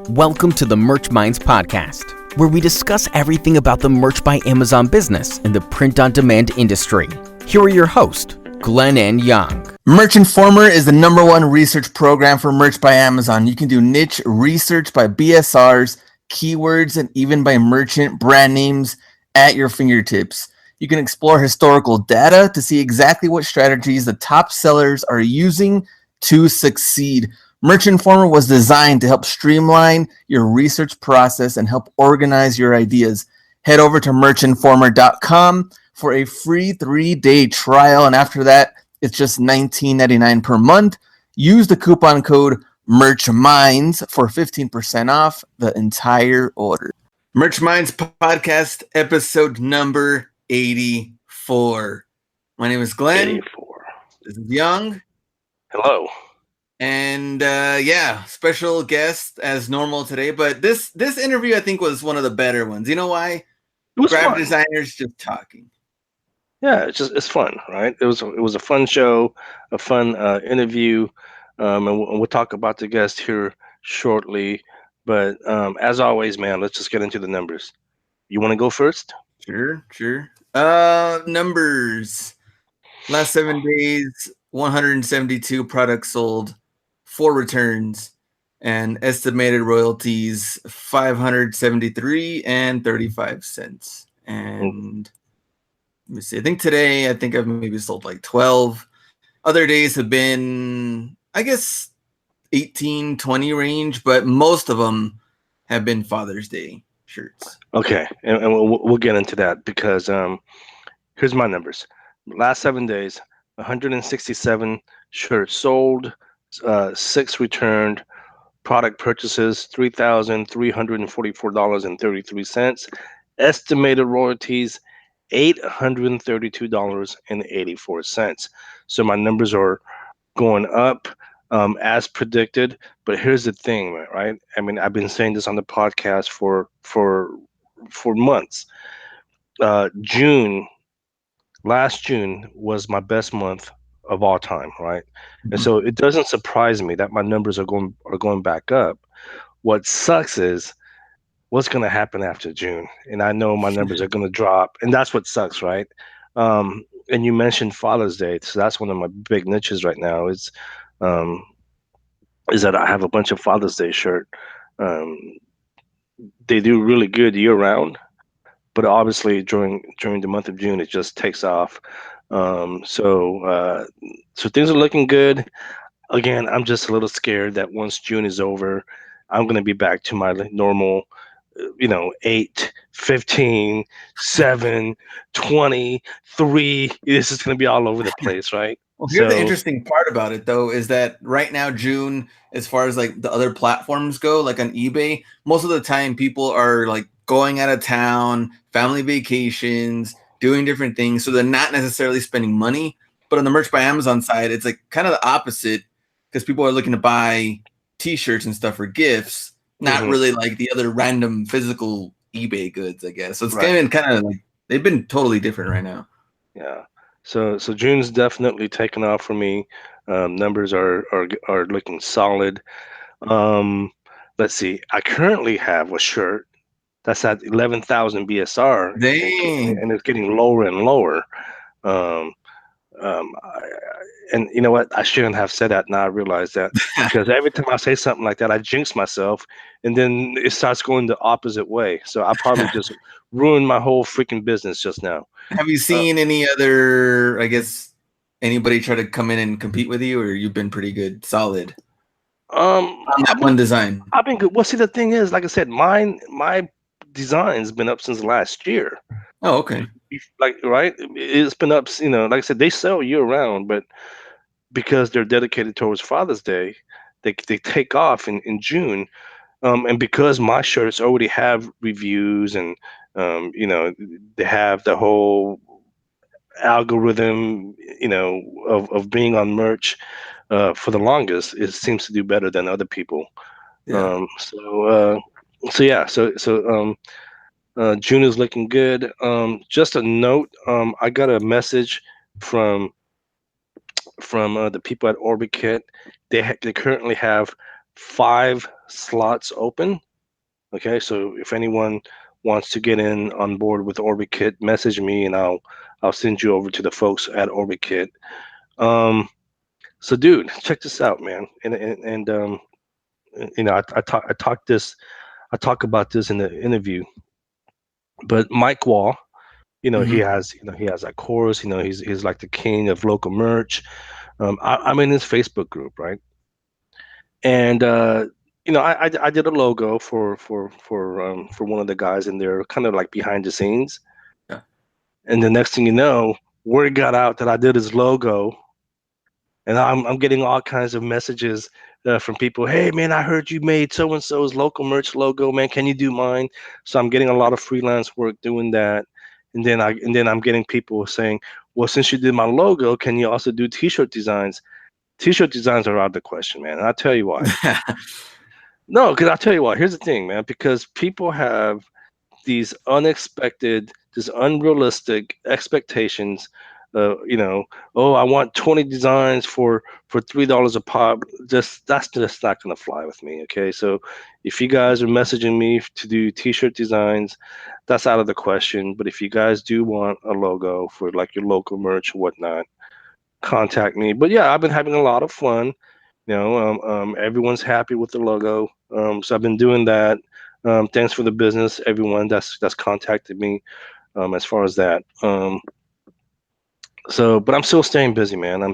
Welcome to the Merch Minds podcast, where we discuss everything about the Merch by Amazon business and the print-on-demand industry. Here are your hosts, Glenn and Young. Merch Informer is the #1 research program for Merch by Amazon. You can do niche research by BSRs, keywords, and even by merchant brand names at your fingertips. You can explore historical data to see exactly what strategies the top sellers are using to succeed. Merch Informer was designed to help streamline your research process and help organize your ideas. Head over to merchinformer.com for a free 3-day trial, and after that, it's just $19.99 per month. Use the coupon code MERCHMINDS for 15% off the entire order. Merch Minds podcast, episode number 84. My name is Glenn. 84. This is Young. Hello. And special guest as normal today. But this interview, I think, was one of the better ones. You know why? It was Graphic fun. designers just talking. Yeah, it's fun, right? It was a fun show, a fun interview, and we'll talk about the guest here shortly. But as always, man, let's just get into the numbers. You want to go first? Sure. Numbers. Last 7 days, 172 products sold, 4 returns, and estimated royalties $573.35. And let me see. I think today, I've maybe sold like 12. Other days have been, I guess, 18, 20 range, but most of them have been Father's Day shirts. Okay, and we'll get into that because here's my numbers. Last 7 days, 167 shirts sold, 6 returned, product purchases $3,344.33, estimated royalties $832.84. So my numbers are going up as predicted. But here's the thing, right? I mean, I've been saying this on the podcast for months. Last June was my best month of all time, right? Mm-hmm. And so it doesn't surprise me that my numbers are going back up. What sucks is what's going to happen after June, and I know my numbers are going to drop, and that's what sucks, right? And you mentioned Father's Day, so that's one of my big niches right now. Is that I have a bunch of Father's Day shirt. They do really good year round, but obviously during the month of June, it just takes off. So things are looking good. Again, I'm just a little scared that once June is over, I'm going to be back to my normal, 8, 15, 7, 20, 3. This is going to be all over the place, right? Well, here's the interesting part about it, though, is that right now, June, as far as like the other platforms go, like on eBay, most of the time people are like going out of town, family vacations, doing different things. So they're not necessarily spending money. But on the Merch by Amazon side, it's like kind of the opposite because people are looking to buy T-shirts and stuff for gifts, not really like the other random physical eBay goods, I guess. So it's kind of like they've been totally different right now. Yeah. So June's definitely taken off for me. Numbers are looking solid. Let's see. I currently have a shirt that's at 11,000 BSR. Dang. And it's getting lower and lower. And you know what? I shouldn't have said that. Now I realize that because every time I say something like that, I jinx myself, and then it starts going the opposite way. So I probably just ruined my whole freaking business just now. Have you seen any other, I guess, anybody try to come in and compete with you, or you've been pretty good, solid? On that one design. I've been good. Well, see, the thing is, like I said, my design's been up since last year. Oh, okay. Like, right? It's been up, like I said, they sell year round, but because they're dedicated towards Father's Day, they take off in June. And because my shirts already have reviews and, they have the whole algorithm, of being on merch for the longest, it seems to do better than other people. Yeah. June is looking good. Just a note, I got a message from the people at OrbitKit. They currently have 5 slots open. Okay, so if anyone wants to get in on board with OrbitKit, message me and I'll send you over to the folks at OrbitKit. So dude, check this out, man. And I talk about this in the interview. But Mike Wall, Mhm. he has that course. He's like the king of local merch. I'm in his Facebook group, right? And I did a logo for one of the guys in there, kind of like behind the scenes. Yeah. And the next thing you know, word got out that I did his logo, and I'm getting all kinds of messages from people. Hey man, I heard you made so and so's local merch logo. Man, can you do mine? So I'm getting a lot of freelance work doing that, and then I'm getting people saying, well, since you did my logo, can you also do T-shirt designs? T-shirt designs are out of the question, man. And I'll tell you why. No, because I'll tell you why. Here's the thing, man. Because people have these unexpected, these unrealistic expectations. Oh, I want 20 designs for $3 a pop. That's just not gonna fly with me. Okay, so if you guys are messaging me to do T-shirt designs, that's out of the question. But if you guys do want a logo for like your local merch or whatnot, contact me. But yeah, I've been having a lot of fun. Everyone's happy with the logo. So I've been doing that. Thanks for the business, everyone that's contacted me as far as that. But I'm still staying busy, man. I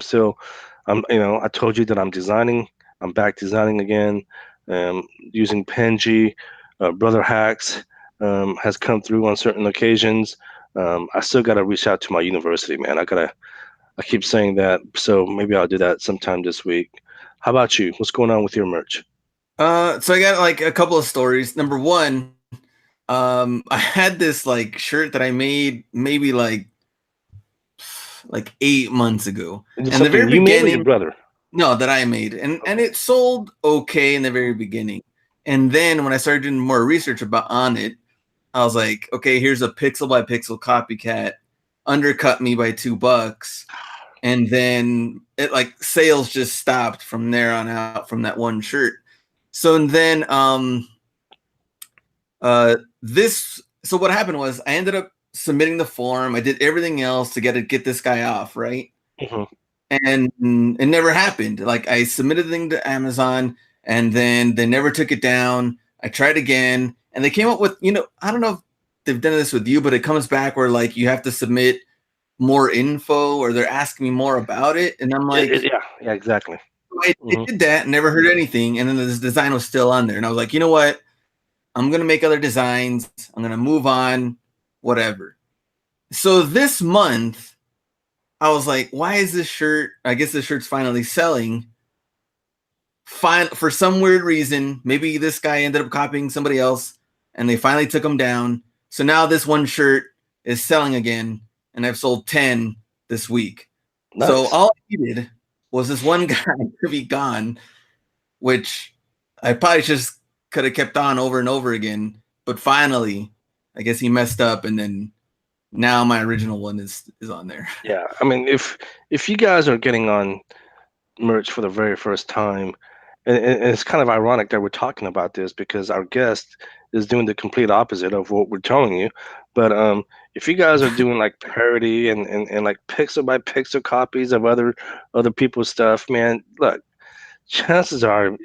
told you that I'm designing. I'm back designing again, using Penji. Brother Hacks has come through on certain occasions. I still got to reach out to my university, man. I keep saying that, so maybe I'll do that sometime this week. How about you? What's going on with your merch? So I got like a couple of stories. Number one, I had this like shirt that I made maybe like 8 months ago. Is it And the very something you made or your beginning, brother? no, that I made, and Okay. it sold okay in the very beginning. And then when I started doing more research about on it, I was like, okay, here's a pixel by pixel copycat, undercut me by $2. And then it like sales just stopped from there on out from that one shirt. So and then this so what happened was I ended up submitting the form. I did everything else to get this guy off, right? Hmm. And it never happened. Like I submitted the thing to Amazon and then they never took it down. I tried again and they came up with, I don't know if they've done this with you, but it comes back where like you have to submit more info or they're asking me more about it. And I'm like, Yeah, yeah, exactly. I Hmm. did that, never heard anything. And then this design was still on there. And I was like, you know what? I'm going to make other designs. I'm going to move on, whatever. So this month, I was like, why is this shirt? I guess this shirt's finally selling. Fine, for some weird reason, maybe this guy ended up copying somebody else and they finally took him down. So now this one shirt is selling again, and I've sold 10 this week. So Nice. all I needed was this one guy to be gone, which I probably just could have kept on over and over again. But finally, I guess he messed up, and then now my original one is on there. Yeah, I mean, if you guys are getting on merch for the very first time, and it's kind of ironic that we're talking about this because our guest is doing the complete opposite of what we're telling you. But if you guys are doing like parody and like pixel by pixel copies of other people's stuff, man, look, chances are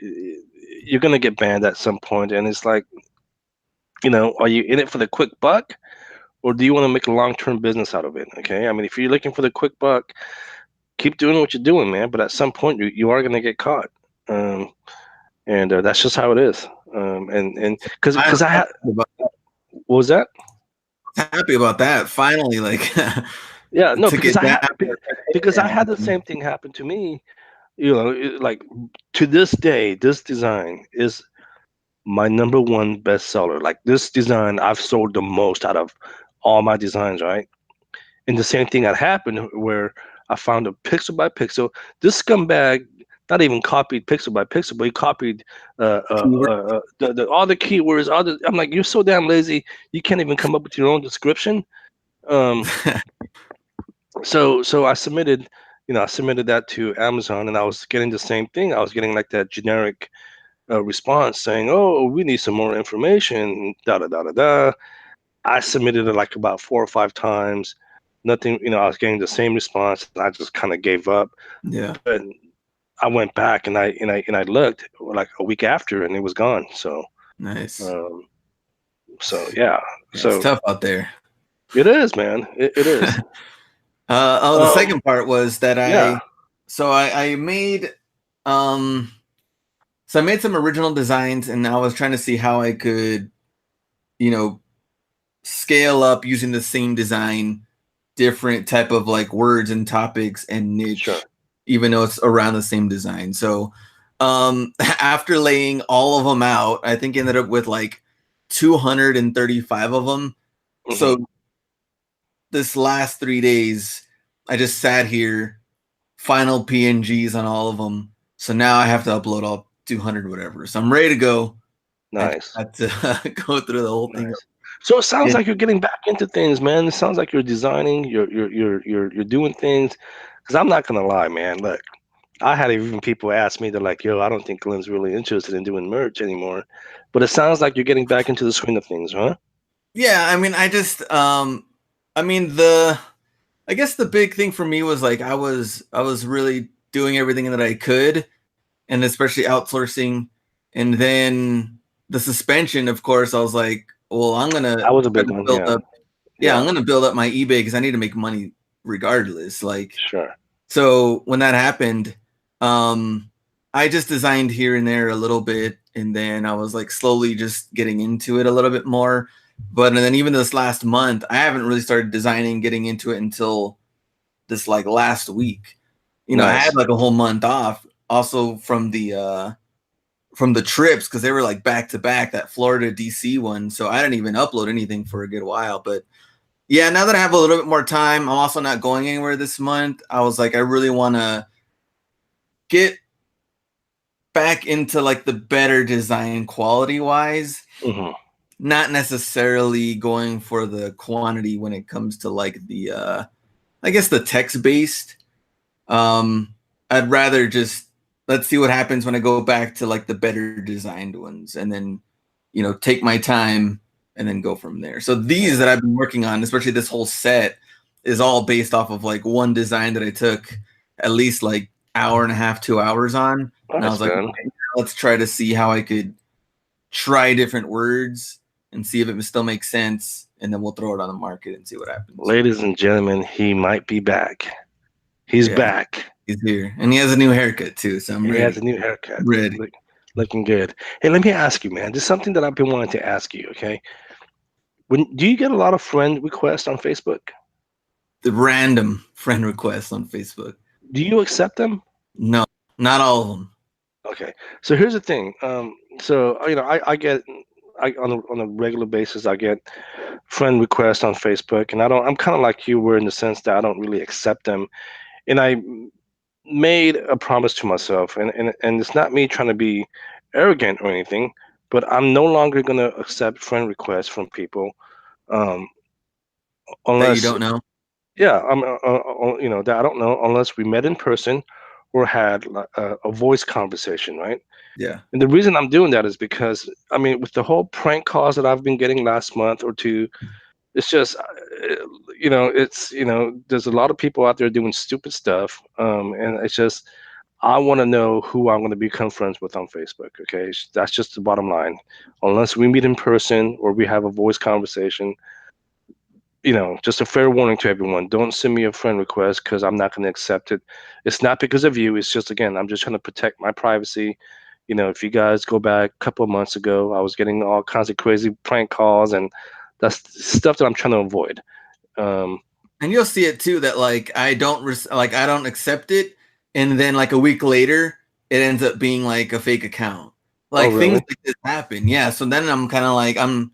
you're gonna get banned at some point, and it's like, are you in it for the quick buck, or do you want to make a long-term business out of it? Okay, I mean, if you're looking for the quick buck, keep doing what you're doing, man. But at some point, you are gonna get caught, and that's just how it is. And I'm because I had, happy about, what was that? happy about that. Finally, like Yeah, no, took it down. because I had the same thing happen to me. Like to this day, this design is my number one bestseller. Like this design, I've sold the most out of all my designs, right? And the same thing had happened where I found a pixel by pixel. This scumbag not even copied pixel by pixel, but he copied all the keywords. I'm like, you're so damn lazy. You can't even come up with your own description. Um, so I submitted that to Amazon, and I was getting the same thing. I was getting like that generic. response saying, "Oh, we need some more information." Da da da da da. I submitted it like about 4 or 5 times. Nothing, I was getting the same response, and I just kind of gave up. Yeah. But I went back and I looked like a week after, and it was gone. Nice. Um, yeah. Yeah, it's So tough out there. it is, man. It is. The second part was that Yeah. I made so I made some original designs, and I was trying to see how I could, scale up using the same design, different type of like words and topics and niche, Sure. even though it's around the same design. So after laying all of them out, I think I ended up with like 235 of them. Mm-hmm. So this last 3 days, I just sat here, final PNGs on all of them. So now I have to upload all 200 whatever. So I'm ready to go. Nice. I had to go through the whole thing. So it sounds like you're getting back into things, man. It sounds like you're designing, you're doing things. Because I'm not gonna lie, man. Look, I had even people ask me, they're like, "Yo, I don't think Glenn's really interested in doing merch anymore." But it sounds like you're getting back into the swing of things, huh? Yeah, I mean, I just I guess the big thing for me was like I was really doing everything that I could, and especially outsourcing. And then the suspension, of course, I was like, well, I'm gonna That was a big one, build yeah. up. Yeah, I'm gonna build up my eBay because I need to make money regardless. Like, Sure. so when that happened, I just designed here and there a little bit, and then I was like slowly just getting into it a little bit more. But and then even this last month, I haven't really started designing, getting into it until this like last week. I Nice. had like a whole month off also from the trips because they were like back to back, that Florida DC one. So I didn't even upload anything for a good while. But yeah, now that I have a little bit more time, I'm also not going anywhere this month. I was like, I really want to get back into like the better design quality wise. Mm-hmm. Not necessarily going for the quantity when it comes to like the I guess the text based. I'd rather just let's see what happens when I go back to like the better designed ones, and then take my time and then go from there. So these that I've been working on, especially this whole set, is all based off of like one design that I took at least like hour and a half, 2 hours on. And I was like, okay, let's try to see how I could try different words and see if it still makes sense, and then we'll throw it on the market and see what happens. Ladies and gentlemen, he might be back. He's back. He's here, and he has a new haircut too. So I'm ready. He has a new haircut. Ready. Looking good. Hey, let me ask you, man. This is something that I've been wanting to ask you. Okay, do you get a lot of friend requests on Facebook? The random friend requests on Facebook. Do you accept them? No, not all of them. Okay, so here's the thing. So I get on a regular basis, I get friend requests on Facebook, and I'm kind of like you were in the sense that I don't really accept them, and I made a promise to myself, and it's not me trying to be arrogant or anything, but I'm no longer gonna accept friend requests from people, unless that you don't know. Yeah, that I don't know unless we met in person or had a voice conversation, right? Yeah. And the reason I'm doing that is because, I mean, with the whole prank calls that I've been getting last month or two, it's just, there's a lot of people out there doing stupid stuff. And it's just, I want to know who I'm going to become friends with on Facebook. Okay. That's just the bottom line. Unless we meet in person or we have a voice conversation, just a fair warning to everyone. Don't send me a friend request because I'm not going to accept it. It's not because of you. It's just, again, I'm just trying to protect my privacy. If you guys go back a couple of months ago, I was getting all kinds of crazy prank calls, and that's stuff that I'm trying to avoid. And you'll see it too, that like I don't accept it, and then like a week later, it ends up being like a fake account. Like really? Things like this happen. Yeah. So then I'm kind of like I'm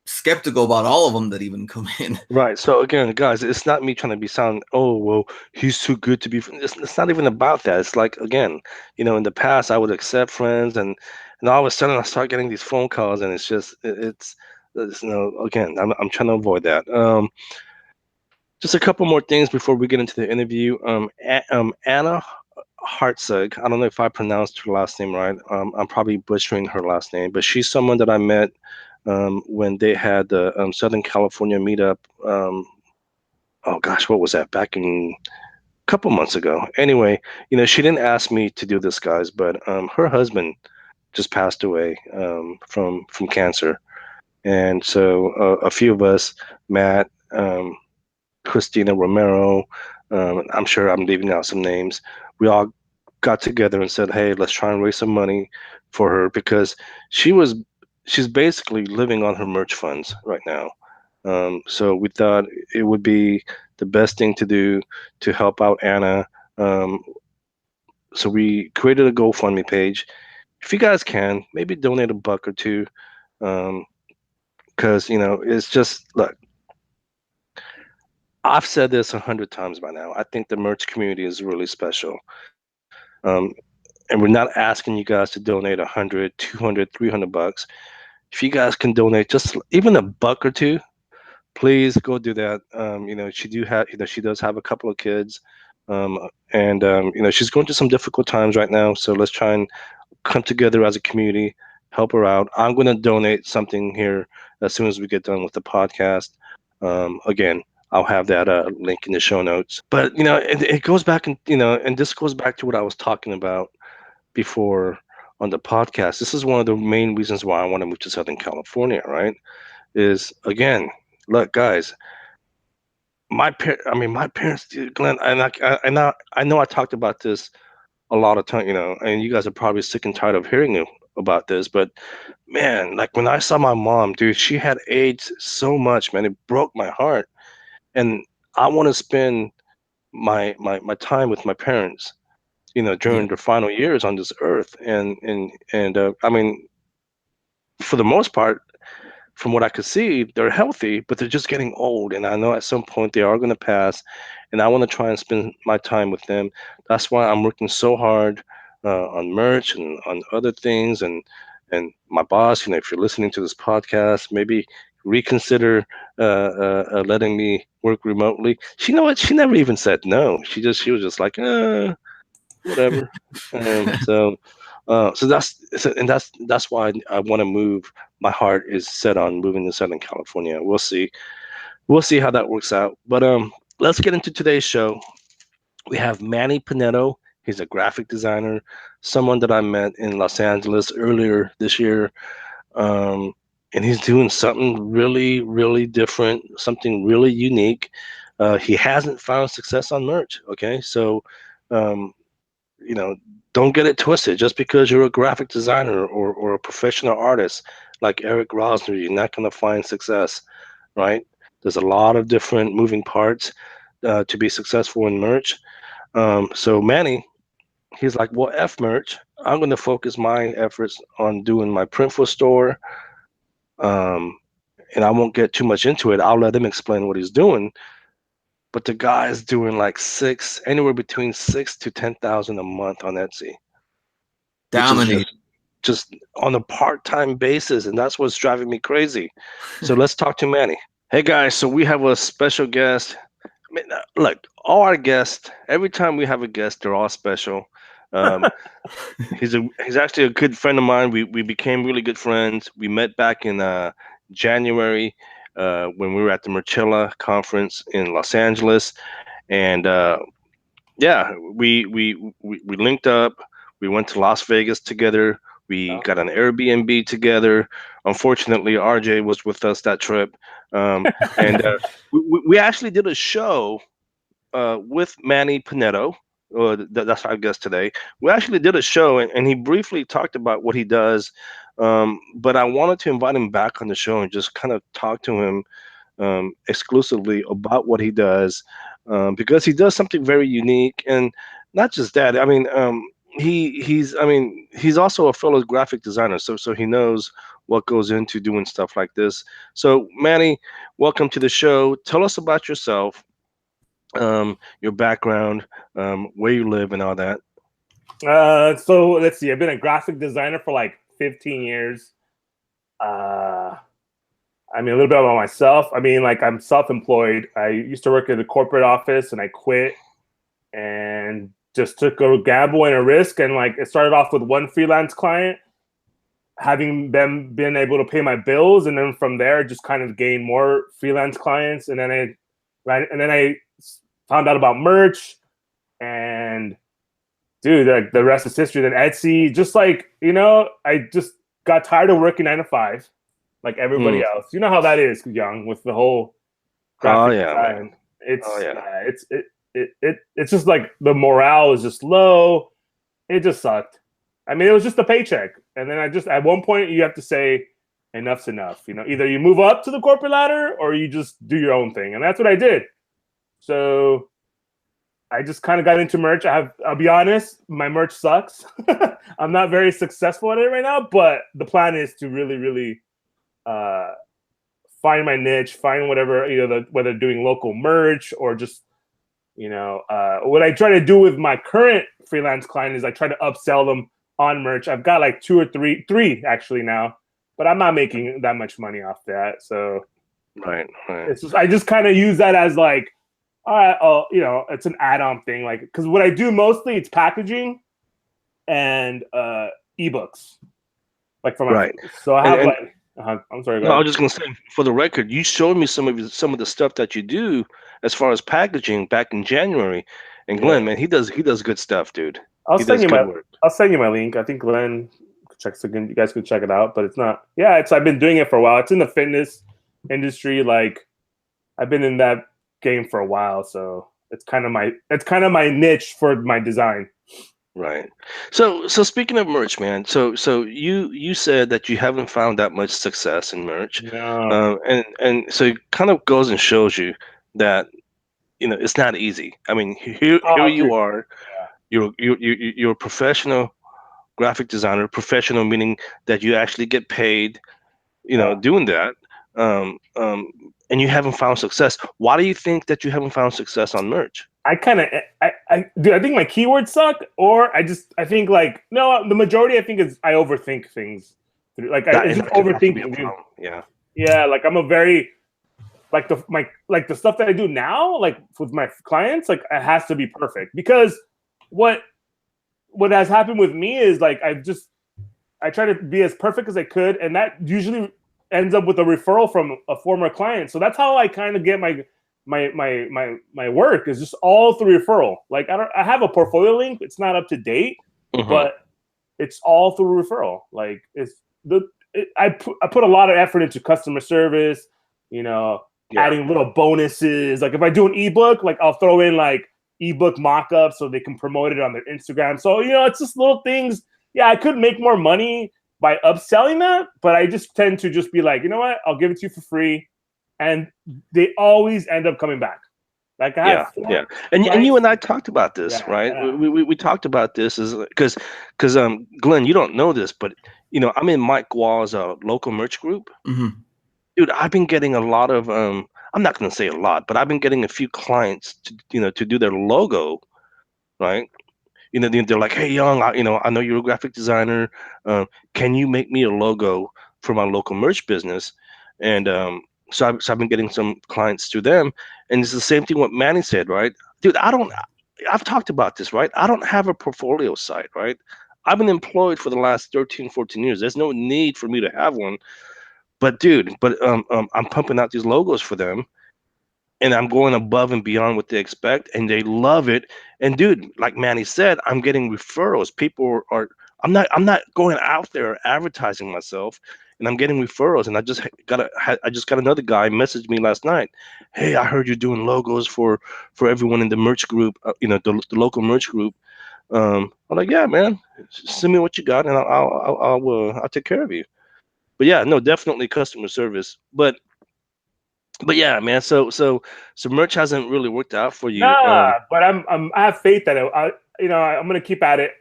skeptical about all of them that even come in. Right. So again, guys, it's not me trying to be sound, oh, well, he's too good to be it's not even about that. It's like, again, in the past I would accept friends, and all of a sudden I start getting these phone calls, and it's just it's again, I'm trying to avoid that. Just a couple more things before we get into the interview. Anna Hartzog. I don't know if I pronounced her last name right. I'm probably butchering her last name, but she's someone that I met when they had the Southern California meetup. Oh gosh, what was that? Back in a couple months ago. Anyway, she didn't ask me to do this, guys, but her husband just passed away from cancer, and so a few of us, Matt, Christina Romero, I'm sure I'm leaving out some names. We all got together and said, "Hey, let's try and raise some money for her because she was she's basically living on her merch funds right now." So we thought it would be the best thing to do to help out Anna. Um, so we created a GoFundMe page. If you guys can, maybe donate a buck or two, because it's just look. I've said this 100 times by now. I think the merch community is really special. Um, and we're not asking you guys to donate 100, 200, 300 bucks. If you guys can donate just even a buck or two, please go do that. She does have a couple of kids, um, and she's going through some difficult times right now. So let's try and come together as a community, help her out. I'm going to donate something here as soon as we get done with the podcast. Again, I'll have that link in the show notes. But it goes back and this goes back to what I was talking about before on the podcast. This is one of the main reasons why I want to move to Southern California. Right? Is again, look, guys. My parents, Glenn, I know I talked about this a lot of time, and you guys are probably sick and tired of hearing about this, but man, like when I saw my mom, dude, she had AIDS so much, man, it broke my heart. And I want to spend my time with my parents, Yeah. during their final years on this earth. And I mean, for the most part, from what I could see, they're healthy, but they're just getting old. And I know at some point they are going to pass. And I want to try and spend my time with them. That's why I'm working so hard on merch and on other things. And my boss, if you're listening to this podcast, maybe reconsider letting me work remotely. She know what? She never even said no. She was just like, whatever. That's why I want to move. My heart is set on moving to Southern California. We'll see. We'll see how that works out. But let's get into today's show. We have Manny Pinedo. He's a graphic designer, someone that I met in Los Angeles earlier this year. Um, and he's doing something really, really different, something really unique. He hasn't found success on merch. Okay, so um, you know, don't get it twisted. Just because you're a graphic designer or a professional artist like Eric Rosner, you're not going to find success, right? There's a lot of different moving parts to be successful in merch. So Manny, he's like, well, F merch. I'm going to focus my efforts on doing my Printful store, um, and I won't get too much into it. I'll let him explain what he's doing. But the guy is doing like anywhere between 6 to 10,000 a month on Etsy, which is Dominate. just on a part-time basis, and that's what's driving me crazy. So let's talk to Manny. Hey guys, so we have a special guest. I mean, look, all our guests, every time we have a guest, they're all special. Um, he's actually a good friend of mine. We became really good friends. We met back in January when we were at the Merchella conference in Los Angeles, and yeah, we linked up. We went to Las Vegas together. We got an Airbnb together. Unfortunately, RJ was with us that trip, and we actually did a show with Manny Pinedo. That's our guest today. We actually did a show, and he briefly talked about what he does. But I wanted to invite him back on the show and just kind of talk to him exclusively about what he does, because he does something very unique. And not just that, I mean, he's also a fellow graphic designer, so he knows what goes into doing stuff like this. So Manny, welcome to the show. Tell us about yourself, your background, where you live, and all that. So let's see. I've been a graphic designer for like 15 years. I mean, a little bit about myself. I mean, like I'm self-employed. I used to work in the corporate office and I quit and just took a gamble and a risk, and like it started off with one freelance client, having them been able to pay my bills, and then from there just kind of gained more freelance clients, and then I found out about merch, and dude, like the rest is history. Then Etsy, just like, you know, I just got tired of working 9 to 5 like everybody else. You know how that is, young, with the whole graphic design. It's just like the morale is just low. It just sucked. I mean, it was just a paycheck. And then at one point you have to say enough's enough. You know, either you move up to the corporate ladder or you just do your own thing. And that's what I did. So I just kind of got into merch. I'll be honest, my merch sucks. I'm not very successful at it right now, but the plan is to really, really find my niche, find whatever, you know, whether doing local merch or just, you know, what I try to do with my current freelance client is I try to upsell them on merch. I've got like three actually now, but I'm not making that much money off that. So right. I just kind of use that as like, all right, you know, it's an add-on thing. Like, because what I do mostly, it's packaging and ebooks. Like for my right. So I have I'm sorry. No, I was just gonna say, for the record, you showed me some of the stuff that you do as far as packaging back in January. And Glenn, man, he does good stuff, dude. I'll send you my link. I think Glenn checks again. You guys can check it out, but it's not. Yeah, I've been doing it for a while. It's in the fitness industry. Like, I've been in that game for a while, so it's kind of my niche for my design. Right. So speaking of merch, man. So you said that you haven't found that much success in merch. No. And so it kind of goes and shows you that, you know, it's not easy. I mean, here you are. Yeah. You're a professional graphic designer. Professional meaning that you actually get paid, you know, doing that. And you haven't found success. Why do you think that you haven't found success on merch? I think my keywords suck, or I think like, no, the majority I think is I overthink things. Like I just overthink. Yeah. Like I'm a very like the stuff that I do now, like with my clients, like it has to be perfect, because what has happened with me is like I try to be as perfect as I could, and that usually ends up with a referral from a former client. So that's how I kind of get my work, is just all through referral. Like I have a portfolio link. It's not up to date, but it's all through referral. Like I put a lot of effort into customer service, you know, adding little bonuses. Like if I do an ebook, like I'll throw in like ebook mock-ups so they can promote it on their Instagram. So, you know, it's just little things. Yeah, I could make more money by upselling that, but I just tend to just be like, you know what, I'll give it to you for free, and they always end up coming back. Like I have and you and I talked about this, right? Yeah. We talked about this is because Glenn, you don't know this, but you know, I'm in Mike Wall's local merch group. Dude, I've been getting a lot of I'm not going to say a lot, but I've been getting a few clients to do their logo, right? You know, they're like, hey, Young, I know you're a graphic designer. Can you make me a logo for my local merch business? And so I've been getting some clients through them. And it's the same thing what Manny said, right? Dude, I've talked about this, right? I don't have a portfolio site, right? I've been employed for the last 13, 14 years. There's no need for me to have one. But dude, I'm pumping out these logos for them. And I'm going above and beyond what they expect, and they love it. And dude, like Manny said, I'm getting referrals. People are. I'm not going out there advertising myself, and I'm getting referrals. And I just got another guy message me last night. Hey, I heard you're doing logos for everyone in the merch group. The local merch group. I'm like, yeah, man. Send me what you got, and I'll take care of you. But yeah, no, definitely customer service. But yeah, man. So merch hasn't really worked out for you. But I have faith that I'm gonna keep at it.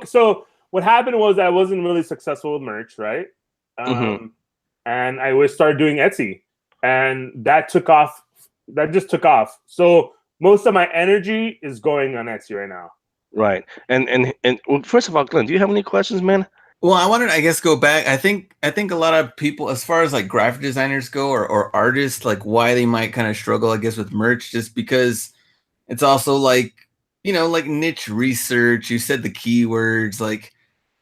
So what happened was I wasn't really successful with merch, right? And I started doing Etsy, and that took off. That just took off. So most of my energy is going on Etsy right now. Right. And well, first of all, Glenn, do you have any questions, man? Well, I wanted to, I guess, go back. I think a lot of people, as far as like graphic designers go, or artists, like why they might kind of struggle, I guess, with merch, just because it's also like, like niche research. You said the keywords. Like,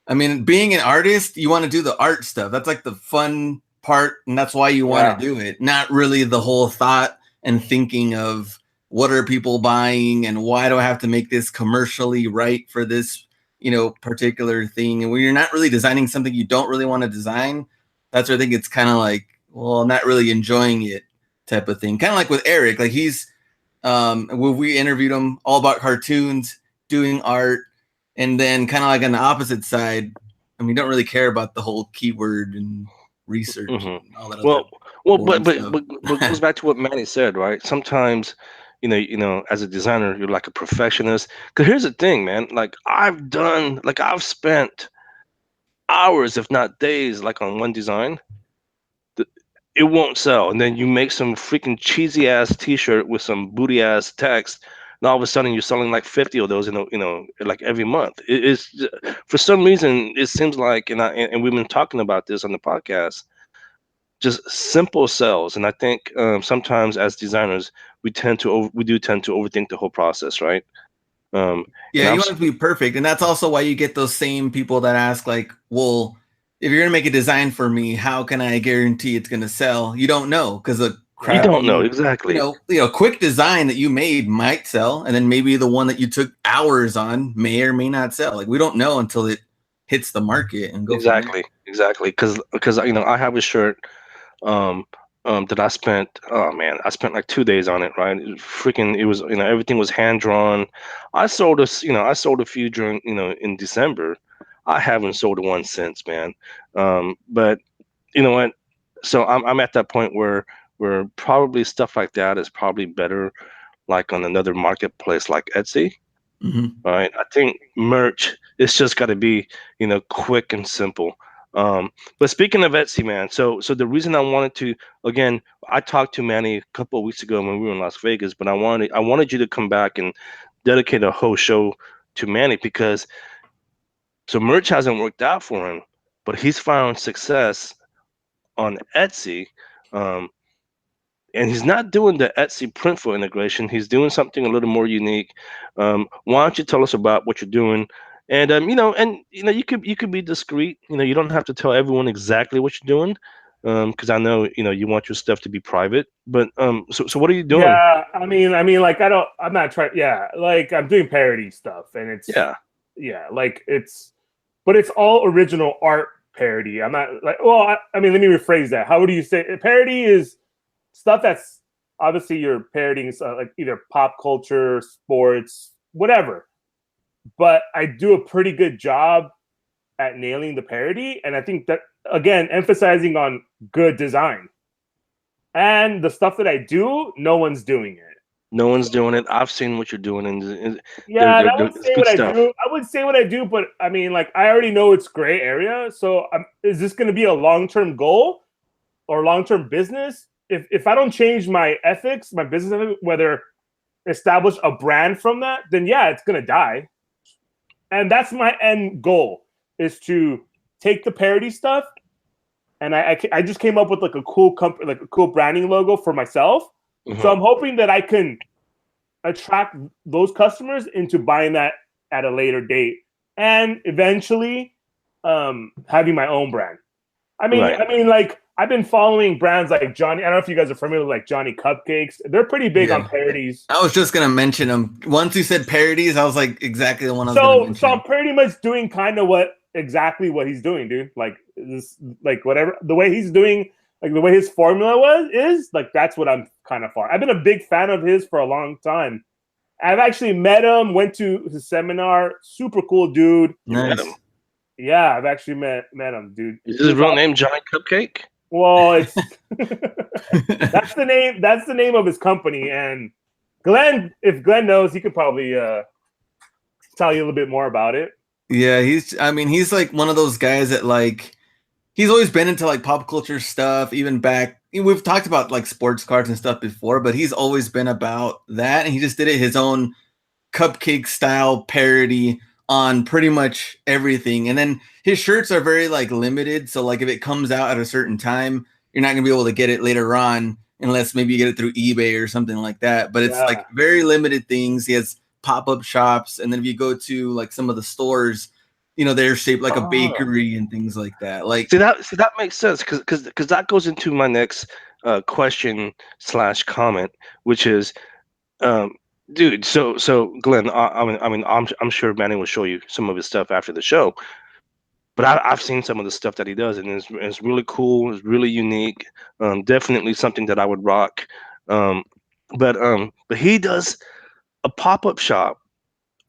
I mean, being an artist, you want to do the art stuff. That's like the fun part, and that's why you want to do it. Not really the whole thought and thinking of what are people buying and why do I have to make this commercially right for this, particular thing. And when you're not really designing something you don't really want to design, that's where I think it's kind of like, well, not really enjoying it type of thing. Kind of like with Eric, like he's, when we interviewed him, all about cartoons, doing art, and then kind of like on the opposite side, I mean, don't really care about the whole keyword and research and all that. But it goes back to what Manny said, right? Sometimes, as a designer, you're like a perfectionist. Because here's the thing, man. Like I've spent hours, if not days, like on one design. It won't sell, and then you make some freaking cheesy ass T-shirt with some booty ass text, and all of a sudden you're selling like 50 of those, like every month. It's for some reason it seems like, and we've been talking about this on the podcast, just simple sales. And I think sometimes as designers we do tend to overthink the whole process, right? You want it to be perfect, and that's also why you get those same people that ask like, well, if you're gonna make a design for me, how can I guarantee it's gonna sell? You don't know, because you don't know exactly. Quick design that you made might sell, and then maybe the one that you took hours on may or may not sell. Like we don't know until it hits the market and go. Exactly. Because I have a shirt that I spent. Oh man, I spent like 2 days on it. Right, it was everything was hand drawn. I sold a few during in December. I haven't sold one since, man. But you know what? So I'm at that point where probably stuff like that is probably better, like on another marketplace like Etsy. Right? I think merch, it's just got to be quick and simple. But speaking of Etsy, man, so the reason I wanted to, again, I talked to Manny a couple of weeks ago when we were in Las Vegas, but I wanted you to come back and dedicate a whole show to Manny, because so merch hasn't worked out for him, but he's found success on Etsy. And he's not doing the Etsy Printful integration. He's doing something a little more unique. Why don't you tell us about what you're doing? And you could be discreet. You don't have to tell everyone exactly what you're doing, because I know you want your stuff to be private. But so what are you doing? Yeah, I mean, like I'm not trying. Yeah, like I'm doing parody stuff, and it's like but it's all original art parody. I'm not like, well, I mean, let me rephrase that. How would you say parody is stuff that's obviously you're parodying like either pop culture, sports, whatever. But I do a pretty good job at nailing the parody, and I think that, again, emphasizing on good design. And the stuff that I do, no one's doing it. No one's doing it. I've seen what you're doing, and I would say what I do. I would say what I do, but I mean, like, I already know it's gray area. So, is this going to be a long-term goal or long-term business? If I don't change my ethics, my business ethics, whether establish a brand from that, then yeah, it's going to die. And that's my end goal, is to take the parody stuff, and I just came up with like a cool company, like a cool branding logo for myself. So I'm hoping that I can attract those customers into buying that at a later date, and eventually having my own brand. I mean, like, I've been following brands like Johnny. I don't know if you guys are familiar with like Johnny Cupcakes. They're pretty big on parodies. I was just gonna mention them. Once you said parodies, I was like, exactly the one I was gonna mention. So I'm pretty much doing kind of exactly what he's doing, dude. Like this, like whatever the way he's doing. Like the way his formula is like, that's what I'm kind of for. I've been a big fan of his for a long time. I've actually met him, went to his seminar. Super cool dude. Nice. Yeah, I've actually met him, dude. Is his real name Johnny Cupcake? Well, it's that's the name. That's the name of his company. And Glenn, if Glenn knows, he could probably tell you a little bit more about it. Yeah, he's like one of those guys that like. He's always been into like pop culture stuff, even back. We've talked about like sports cards and stuff before, but he's always been about that. And he just did it his own cupcake style parody on pretty much everything. And then his shirts are very like limited. So like if it comes out at a certain time, you're not gonna be able to get it later on unless maybe you get it through eBay or something like that. But it's like very limited things. He has pop-up shops, and then if you go to like some of the stores, they're shaped like a bakery and things like that. Like, see that makes sense because that goes into my next question / comment, which is, dude. So Glenn, I'm sure Manny will show you some of his stuff after the show. But I've seen some of the stuff that he does, and it's really cool. It's really unique. Definitely something that I would rock. But he does a pop-up shop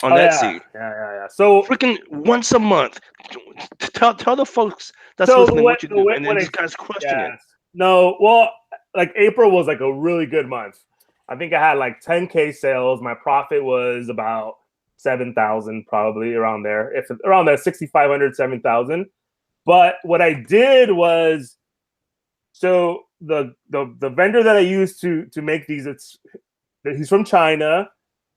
on Etsy. Yeah. So freaking once a month. Tell the folks that's listening what you do, and then these guys question it. No, well, like April was like a really good month. I think I had like 10K sales. My profit was about 7,000, probably around there. If around that 6,500, 7,000. But what I did was, so the vendor that I used to make these, he's from China,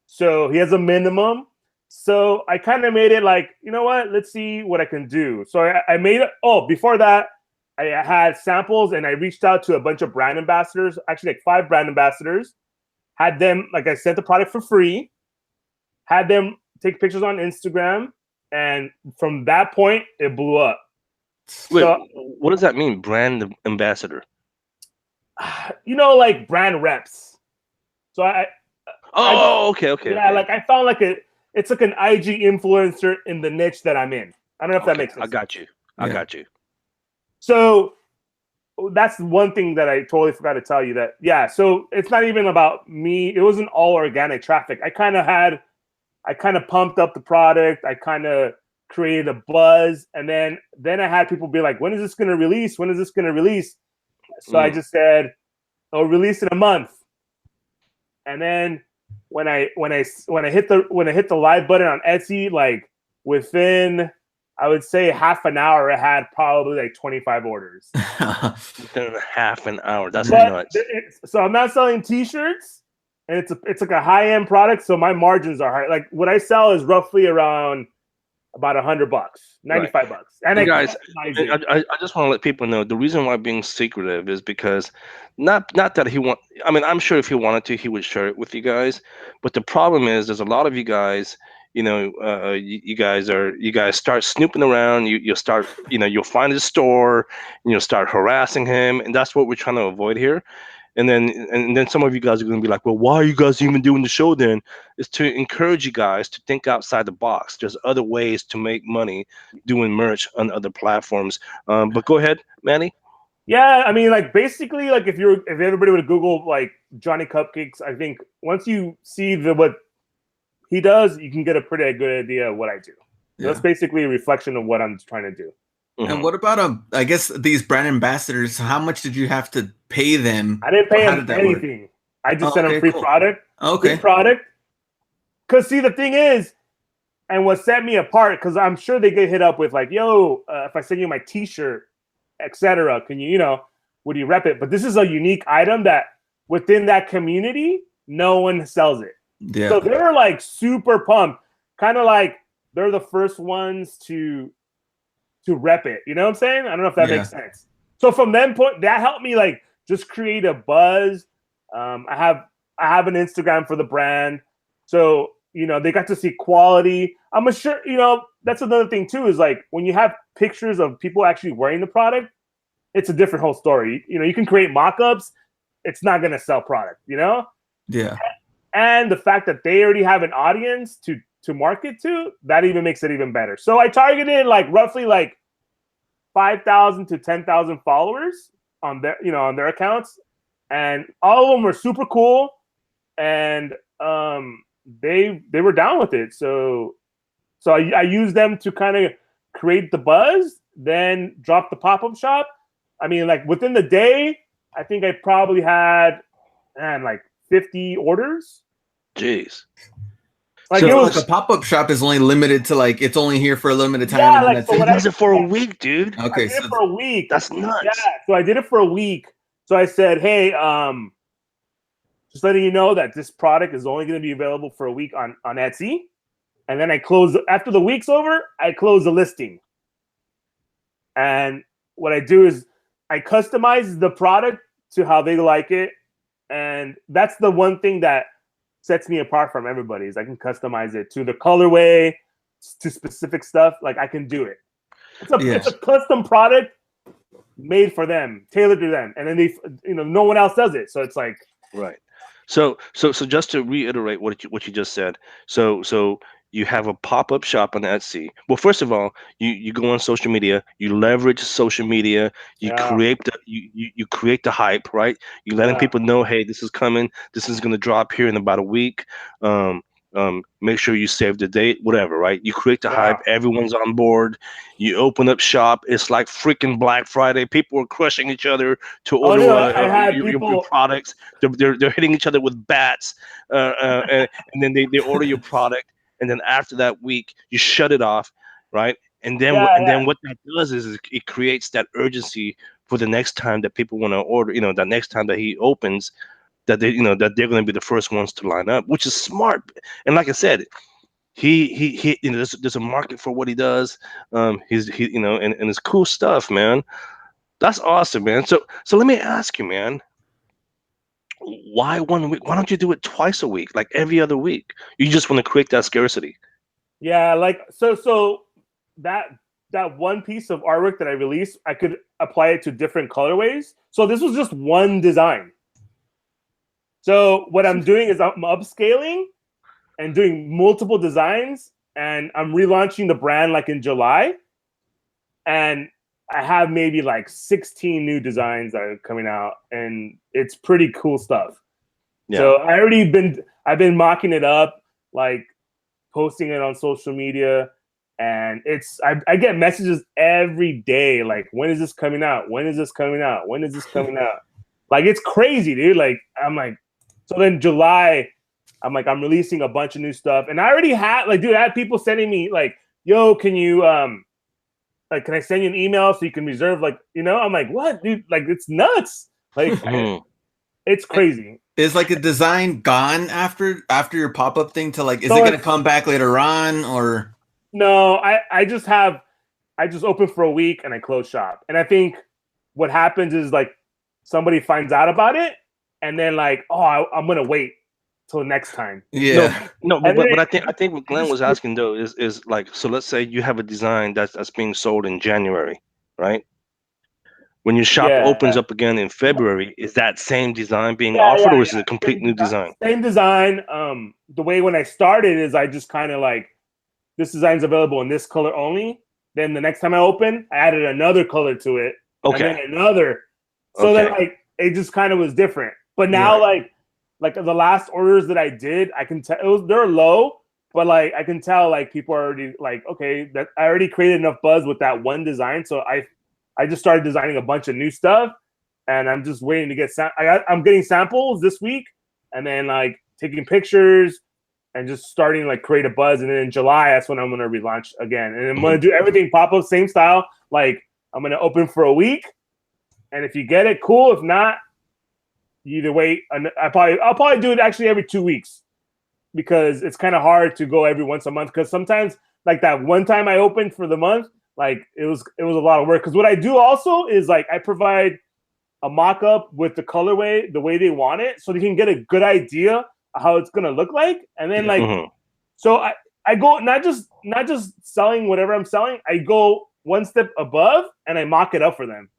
so he has a minimum. So I kind of made it like, you know what? Let's see what I can do. So I made it. Oh, before that, I had samples and I reached out to a bunch of brand ambassadors, actually like 5 brand ambassadors. Had them, like I sent the product for free. Had them take pictures on Instagram, and from that point, it blew up. Wait, so, what does that mean, brand ambassador? Like brand reps. So okay. Yeah, like I found like it's like an IG influencer in the niche that I'm in. I don't know if that makes sense. I got you. So that's one thing that I totally forgot to tell you that, yeah, so it's not even about me. It wasn't all organic traffic. I kind of pumped up the product. I kind of created a buzz. And then I had people be like, when is this going to release? When is this going to release? So I just said, I'll release in a month. And then when I hit the live button on Etsy, like within, I would say half an hour, I had probably like 25 orders. Within half an hour. That's nuts. So I'm not selling t-shirts, and it's like a high-end product, so my margins are high. Like what I sell is roughly around about $100, $95. And guys, I just want to let people know the reason why being secretive is because not that he want. I mean, I'm sure if he wanted to, he would share it with you guys. But the problem is, there's a lot of you guys. You guys start snooping around. You'll start. You'll find his store, and you'll start harassing him, and that's what we're trying to avoid here. And then some of you guys are going to be like, well, why are you guys even doing the show then? Is to encourage you guys to think outside the box. There's other ways to make money doing merch on other platforms. But go ahead, Manny. Yeah, I mean, like basically, like if everybody would Google like Johnny Cupcakes, I think once you see what he does, you can get a pretty good idea of what I do. Yeah. That's basically a reflection of what I'm trying to do. Mm-hmm. And what about I guess these brand ambassadors? How much did you have to pay them? I didn't pay them anything. I just sent them free product. Okay. Free product. Because see, the thing is, and what set me apart, because I'm sure they get hit up with like, yo, if I send you my T-shirt, etc., can you, would you rep it? But this is a unique item that within that community, no one sells it. Yeah. So they're like super pumped, kind of like they're the first ones to rep it. You know what I'm saying? I don't know if that makes sense. So from them point, that helped me like just create a buzz. I have an Instagram for the brand, so they got to see quality. I'm sure that's another thing too, is like when you have pictures of people actually wearing the product, it's a different whole story. You can create mock-ups, it's not gonna sell product. Yeah. And the fact that they already have an audience to market to, that even makes it even better. So I targeted like roughly like 5,000 to 10,000 followers on their accounts, and all of them were super cool, and they were down with it. So I used them to kind of create the buzz, then drop the pop-up shop. I mean, like within the day, I think I probably had like 50 orders. Jeez. Like, a pop-up shop is only limited to like, it's only here for a limited time. Yeah, like so does it for a week, dude. Okay, I did it for a week. That's nuts. Yeah, so I did it for a week. So I said, hey, just letting you know that this product is only going to be available for a week on Etsy. And then I close, after the week's over, I close the listing. And what I do is I customize the product to how they like it. And that's the one thing that sets me apart from everybody is I can customize it to the colorway, to specific stuff. Like I can do it. It's a custom product made for them, tailored to them, and then no one else does it. So it's like right. So just to reiterate what you just said. So you have a pop-up shop on Etsy. Well, first of all, you go on social media, you leverage social media, you create the hype, right? You letting people know, hey, this is coming, this is gonna drop here in about a week. Make sure you save the date, whatever, right? You create the hype, everyone's on board. You open up shop, it's like freaking Black Friday. People are crushing each other to order your products. They're hitting each other with bats, and then they order your product. And then after that week, you shut it off, right? And then then what that does is it creates that urgency for the next time that people want to order. The next time that he opens, that that they're going to be the first ones to line up, which is smart. And like I said, he there's a market for what he does. And it's cool stuff, man. That's awesome, man. So let me ask you, man. Why 1 week? Why don't you do it twice a week, like every other week? You just want to create that scarcity. Yeah, like so that one piece of artwork that I released, I could apply it to different colorways. So this was just one design. So what I'm doing is I'm upscaling and doing multiple designs, and I'm relaunching the brand like in July. And I have maybe like 16 new designs that are coming out, and it's pretty cool stuff. Yeah. So I've been mocking it up, like posting it on social media, and I get messages every day, like, when is this coming out? When is this coming out? When is this coming out? Like, it's crazy, dude. Like, I'm like, so then July, I'm like, I'm releasing a bunch of new stuff, and I already had, like, dude, I had people sending me like, yo, can you like, can I send you an email so you can reserve, like, I'm like, what, dude? Like, it's nuts. Like, it's crazy. Is like a design gone after your pop-up thing to like, is it going to come back later on or? No, I just open for a week and I close shop. And I think what happens is like somebody finds out about it and then like, oh, I'm going to wait till next time. Yeah. No, but I think what Glenn was asking though is like, so let's say you have a design that's being sold in January, right? When your shop opens up again in February, is that same design being offered, or is it a complete new design? Same design. The way when I started is I just kind of like, this design's available in this color only. Then the next time I open, I added another color to it. Okay. And then another. So then like it just kind of was different. But now like the last orders that I did, I can tell they're low, but like I can tell like people are already like, okay, that I already created enough buzz with that one design. So I just started designing a bunch of new stuff, and I'm just waiting to get I'm getting samples this week, and then like taking pictures and just starting like create a buzz. And then in July, that's when I'm going to relaunch again. And I'm going to do everything pop up, same style. Like I'm going to open for a week, and if you get it, cool. If not, you either wait. I'll probably do it actually every 2 weeks, because it's kind of hard to go every once a month. Because sometimes like that one time I opened for the month, like it was a lot of work. Because what I do also is like I provide a mock-up with the colorway the way they want it, so they can get a good idea of how it's gonna look like. And then like so I go not just selling whatever I'm selling, I go one step above and I mock it up for them,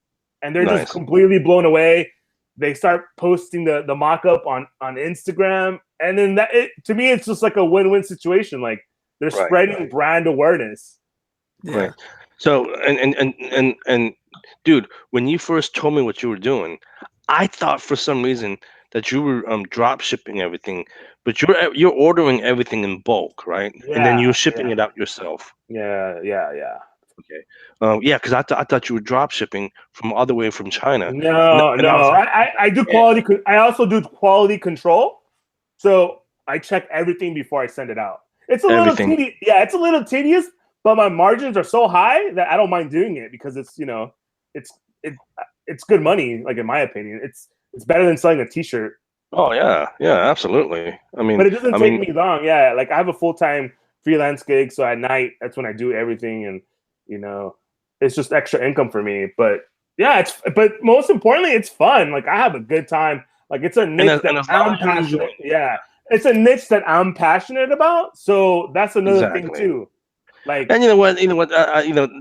and they're just completely blown away. They start posting the mock-up on Instagram, and then to me it's just like a win-win situation. Like they're spreading brand awareness. Right. So and dude, when you first told me what you were doing, I thought for some reason that you were drop shipping everything, but you're ordering everything in bulk, right? Yeah, and then you're shipping it out yourself. Yeah. Okay. Because I thought you were drop shipping from all the way from China. No. I do quality. I also do quality control, so I check everything before I send it out. It's a little tedious. Yeah, it's a little tedious, but my margins are so high that I don't mind doing it, because it's it's good money. Like in my opinion, it's better than selling a T-shirt. Oh yeah, absolutely. I mean, but it doesn't take me long. Yeah, like I have a full-time freelance gig, so at night that's when I do everything, and it's just extra income for me. But yeah, but most importantly, it's fun. Like I have a good time. Like it's a niche that I'm passionate. Yeah, it's a niche that I'm passionate about. So that's another thing too. Like, and you know what,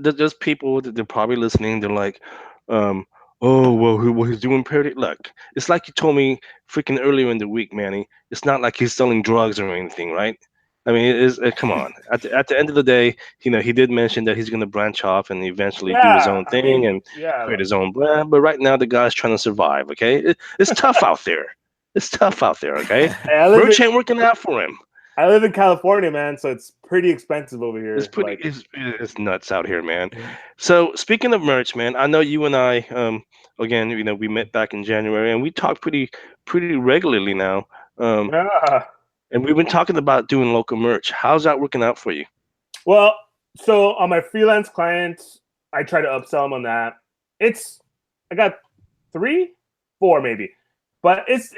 there's people that they're probably listening. They're like, oh well, he's doing parody. Look, it's like you told me freaking earlier in the week, Manny. It's not like he's selling drugs or anything, right? I mean, come on. At the end of the day, he did mention that he's going to branch off and eventually do his own thing and create his own brand. But right now, the guy's trying to survive. Okay, it's tough out there. It's tough out there. Okay, merch ain't working out for him. I live in California, man, so it's pretty expensive over here. It's nuts out here, man. So speaking of merch, man, I know you and I, again, we met back in January and we talk pretty regularly now. And we've been talking about doing local merch. How's that working out for you? Well, so on my freelance clients, I try to upsell them on that. I got 3, 4 maybe, but it's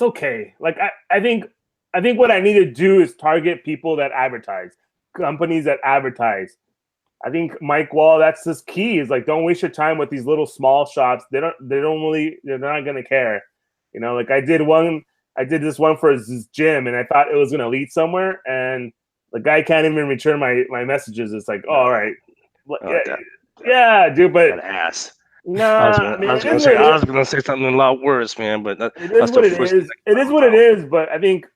okay. Like I think what I need to do is target people that advertise, companies that advertise. I think Mike Wall, that's his key. Is like, don't waste your time with these little small shops. They're not gonna care. Like I did this one for his gym, and I thought it was gonna lead somewhere, and the guy can't even return my messages. It's like, all right, dude, but that ass. No, I was gonna say something a lot worse, man. But it is what it is. It is what it is. But I think,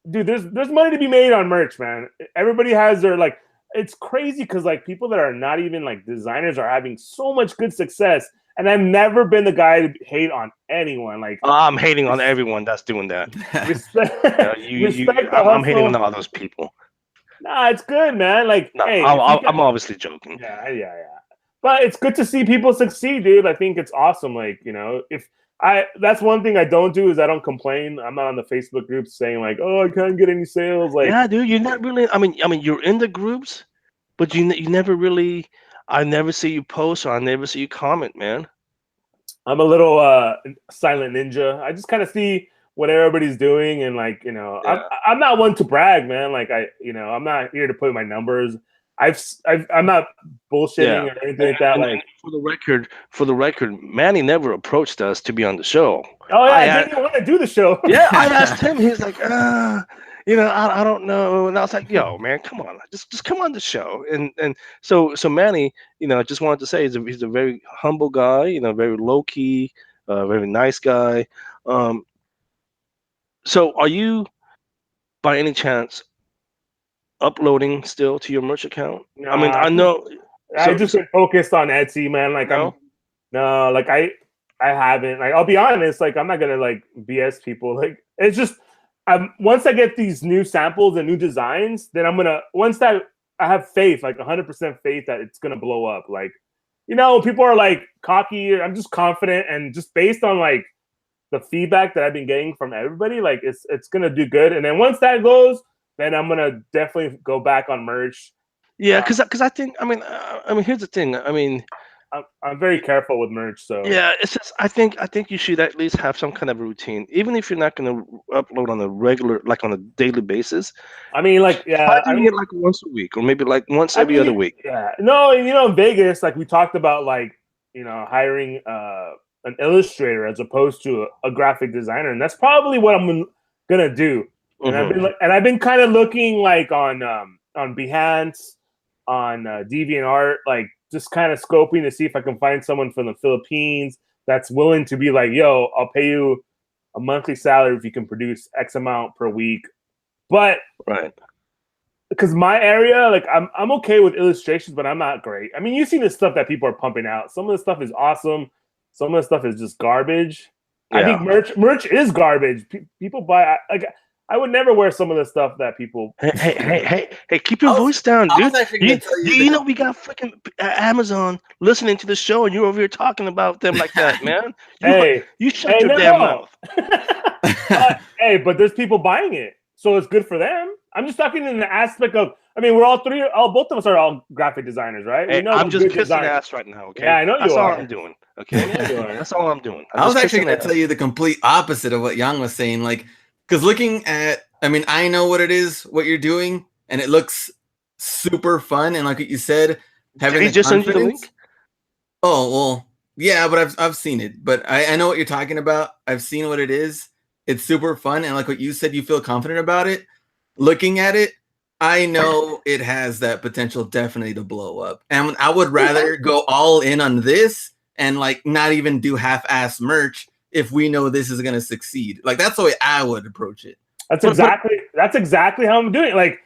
dude, there's money to be made on merch, man. Everybody has their like. It's crazy because like people that are not even like designers are having so much good success. And I've never been the guy to hate on anyone. Like I'm hating on everyone that's doing that. I'm hating on all those people. Nah, it's good, man. Like, hey, I'm obviously joking. Yeah. But it's good to see people succeed, dude. I think it's awesome. Like, that's one thing I don't do is I don't complain. I'm not on the Facebook groups saying like, oh, I can't get any sales. Like, yeah, dude, you're not really. I mean, you're in the groups, but you never really. I never see you post or I never see you comment, man. I'm a little silent ninja. I just kind of see what everybody's doing, and like, I'm not one to brag, man. Like I'm not here to put my numbers. I'm not bullshitting or anything like that. Like for the record, Manny never approached us to be on the show. Oh yeah, I didn't want to do the show. Yeah, I asked him. He's like, I don't know. And I was like, yo, man, come on, just come on the show. And so Manny, just wanted to say he's a very humble guy, very low key, very nice guy. So are you, by any chance, uploading still to your merch account? No, I mean, I know. I just been focused on Etsy, man. Like I haven't. Like I'll be honest, like I'm not gonna like BS people. Like it's just once I get these new samples and new designs, then I have faith, like 100% faith that it's gonna blow up. Like, people are like cocky. I'm just confident, and just based on like the feedback that I've been getting from everybody, like it's gonna do good. And then once that goes, then I'm gonna definitely go back on merch. Yeah, because I think I mean here's the thing. I mean, I'm very careful with merch, so yeah, it's just I think you should at least have some kind of routine, even if you're not gonna upload on a regular, like on a daily basis. I mean, like it like once a week, or maybe like once every other week. Yeah, no, in Vegas, like we talked about, like hiring an illustrator as opposed to a graphic designer, and that's probably what I'm gonna do. And I've been kind of looking like on Behance, on DeviantArt, like just kind of scoping to see if I can find someone from the Philippines that's willing to be like, yo, I'll pay you a monthly salary if you can produce X amount per week. But because my area, like I'm okay with illustrations, but I'm not great. I mean, you've seen the stuff that people are pumping out. Some of the stuff is awesome. Some of the stuff is just garbage. Yeah. I think merch is garbage. People buy I would never wear some of the stuff that people. Hey! Keep your voice down, dude. You know we got freaking Amazon listening to the show, and you're over here talking about them like that, man. You shut your damn mouth. But there's people buying it, so it's good for them. I'm just talking in the aspect of. I mean, both of us are all graphic designers, right? Hey, I'm just kissing ass right now, okay? Yeah, I know you are. That's all I'm doing, okay? That's all I'm doing. I was actually going to tell you the complete opposite of what Yang was saying, like. Because looking at, I mean, I know what it is, what you're doing, and it looks super fun. And like what you said, having Did he just send you the link? Oh, well, yeah, but I've seen it. But I know what you're talking about. I've seen what it is. It's super fun. And like what you said, you feel confident about it. Looking at it, I know it has that potential definitely to blow up. And I would rather go all in on this and like not even do half-ass merch if we know this is going to succeed. Like that's the way I would approach it. That's exactly how I'm doing it. Like,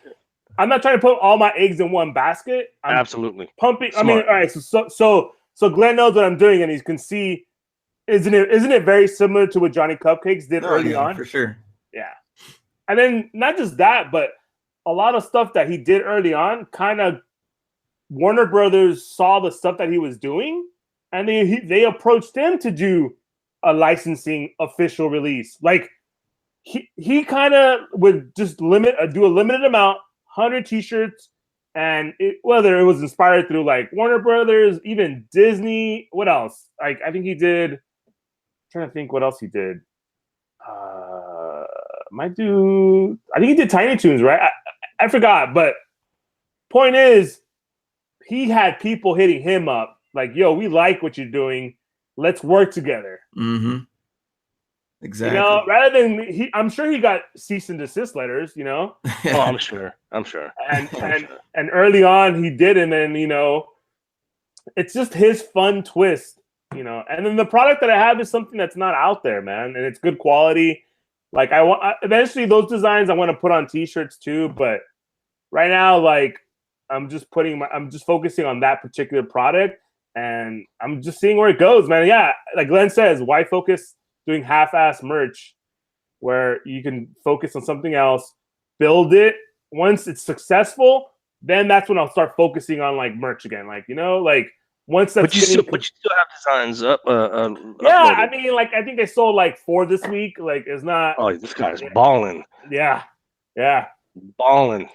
I'm not trying to put all my eggs in one basket. I'm absolutely pumping. Smart. I mean, all right. So Glenn knows what I'm doing, and he can see. Isn't it very similar to what Johnny Cupcakes did early on? For sure. Yeah, and then not just that, but a lot of stuff that he did early on, kind of Warner Brothers saw the stuff that he was doing, and they approached him to do a licensing official release. Like he kind of would just do a limited amount, 100 T-shirts, and whether it was inspired through like Warner Brothers, even Disney. What else? Like I think he did. I'm trying to think what else he did. I think he did Tiny Toons, right? I forgot, but point is, he had people hitting him up like, "Yo, we like what you're doing. Let's work together." Mm-hmm. Exactly. You know, rather than I'm sure he got cease and desist letters. You know. Oh, I'm sure. And early on he did, and then it's just his fun twist. And then the product that I have is something that's not out there, man, and it's good quality. Like eventually those designs I want to put on T-shirts too, but right now, like I'm just focusing on that particular product, and I'm just seeing where it goes, man. Yeah, like Glenn says, why focus doing half-ass merch where you can focus on something else, build it. Once it's successful, then that's when I'll start focusing on like merch again. Like once that's but you still have designs up. Yeah, uploaded. I mean, like I think I sold like 4 this week. Like it's not. Oh, this guy's balling. Yeah, balling.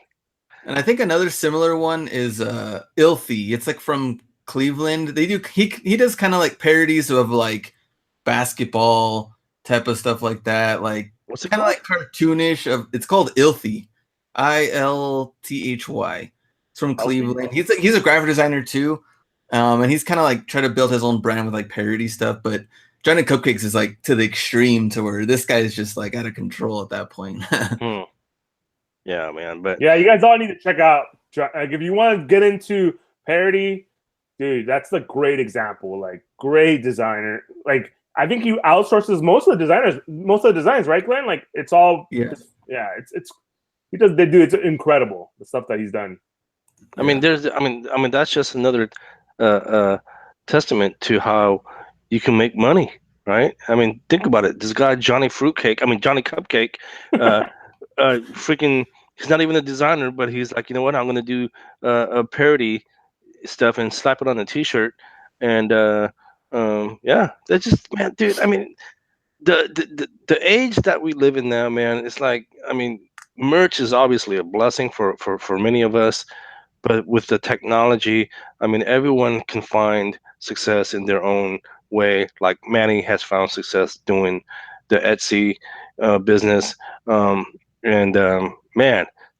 And I think another similar one is Ilthy. It's like from Cleveland. He does kind of like parodies of like basketball type of stuff like that. Like what's it kind of like cartoonish. It's called Ilthy, ILTHY. It's from Cleveland. He's a graphic designer too. And he's kind of like trying to build his own brand with like parody stuff, but Johnny Cupcakes is like to the extreme to where this guy is just like out of control at that point. Yeah, man. But yeah, you guys all need to check out. Like, if you want to get into parody, dude, that's a great example. Like, great designer. Like, I think he outsources most of the designs, right, Glenn? Like, it's all it's incredible, the stuff that he's done. I mean, that's just another testament to how you can make money, right? I mean, think about it. This guy Johnny Cupcake, freaking, he's not even a designer, but he's like, you know what? I'm gonna do a parody stuff and slap it on a T-shirt, and that's just, man, dude. I mean, the age that we live in now, man, it's like, I mean, merch is obviously a blessing for many of us. But with the technology, I mean, everyone can find success in their own way. Like Manny has found success doing the Etsy business, man,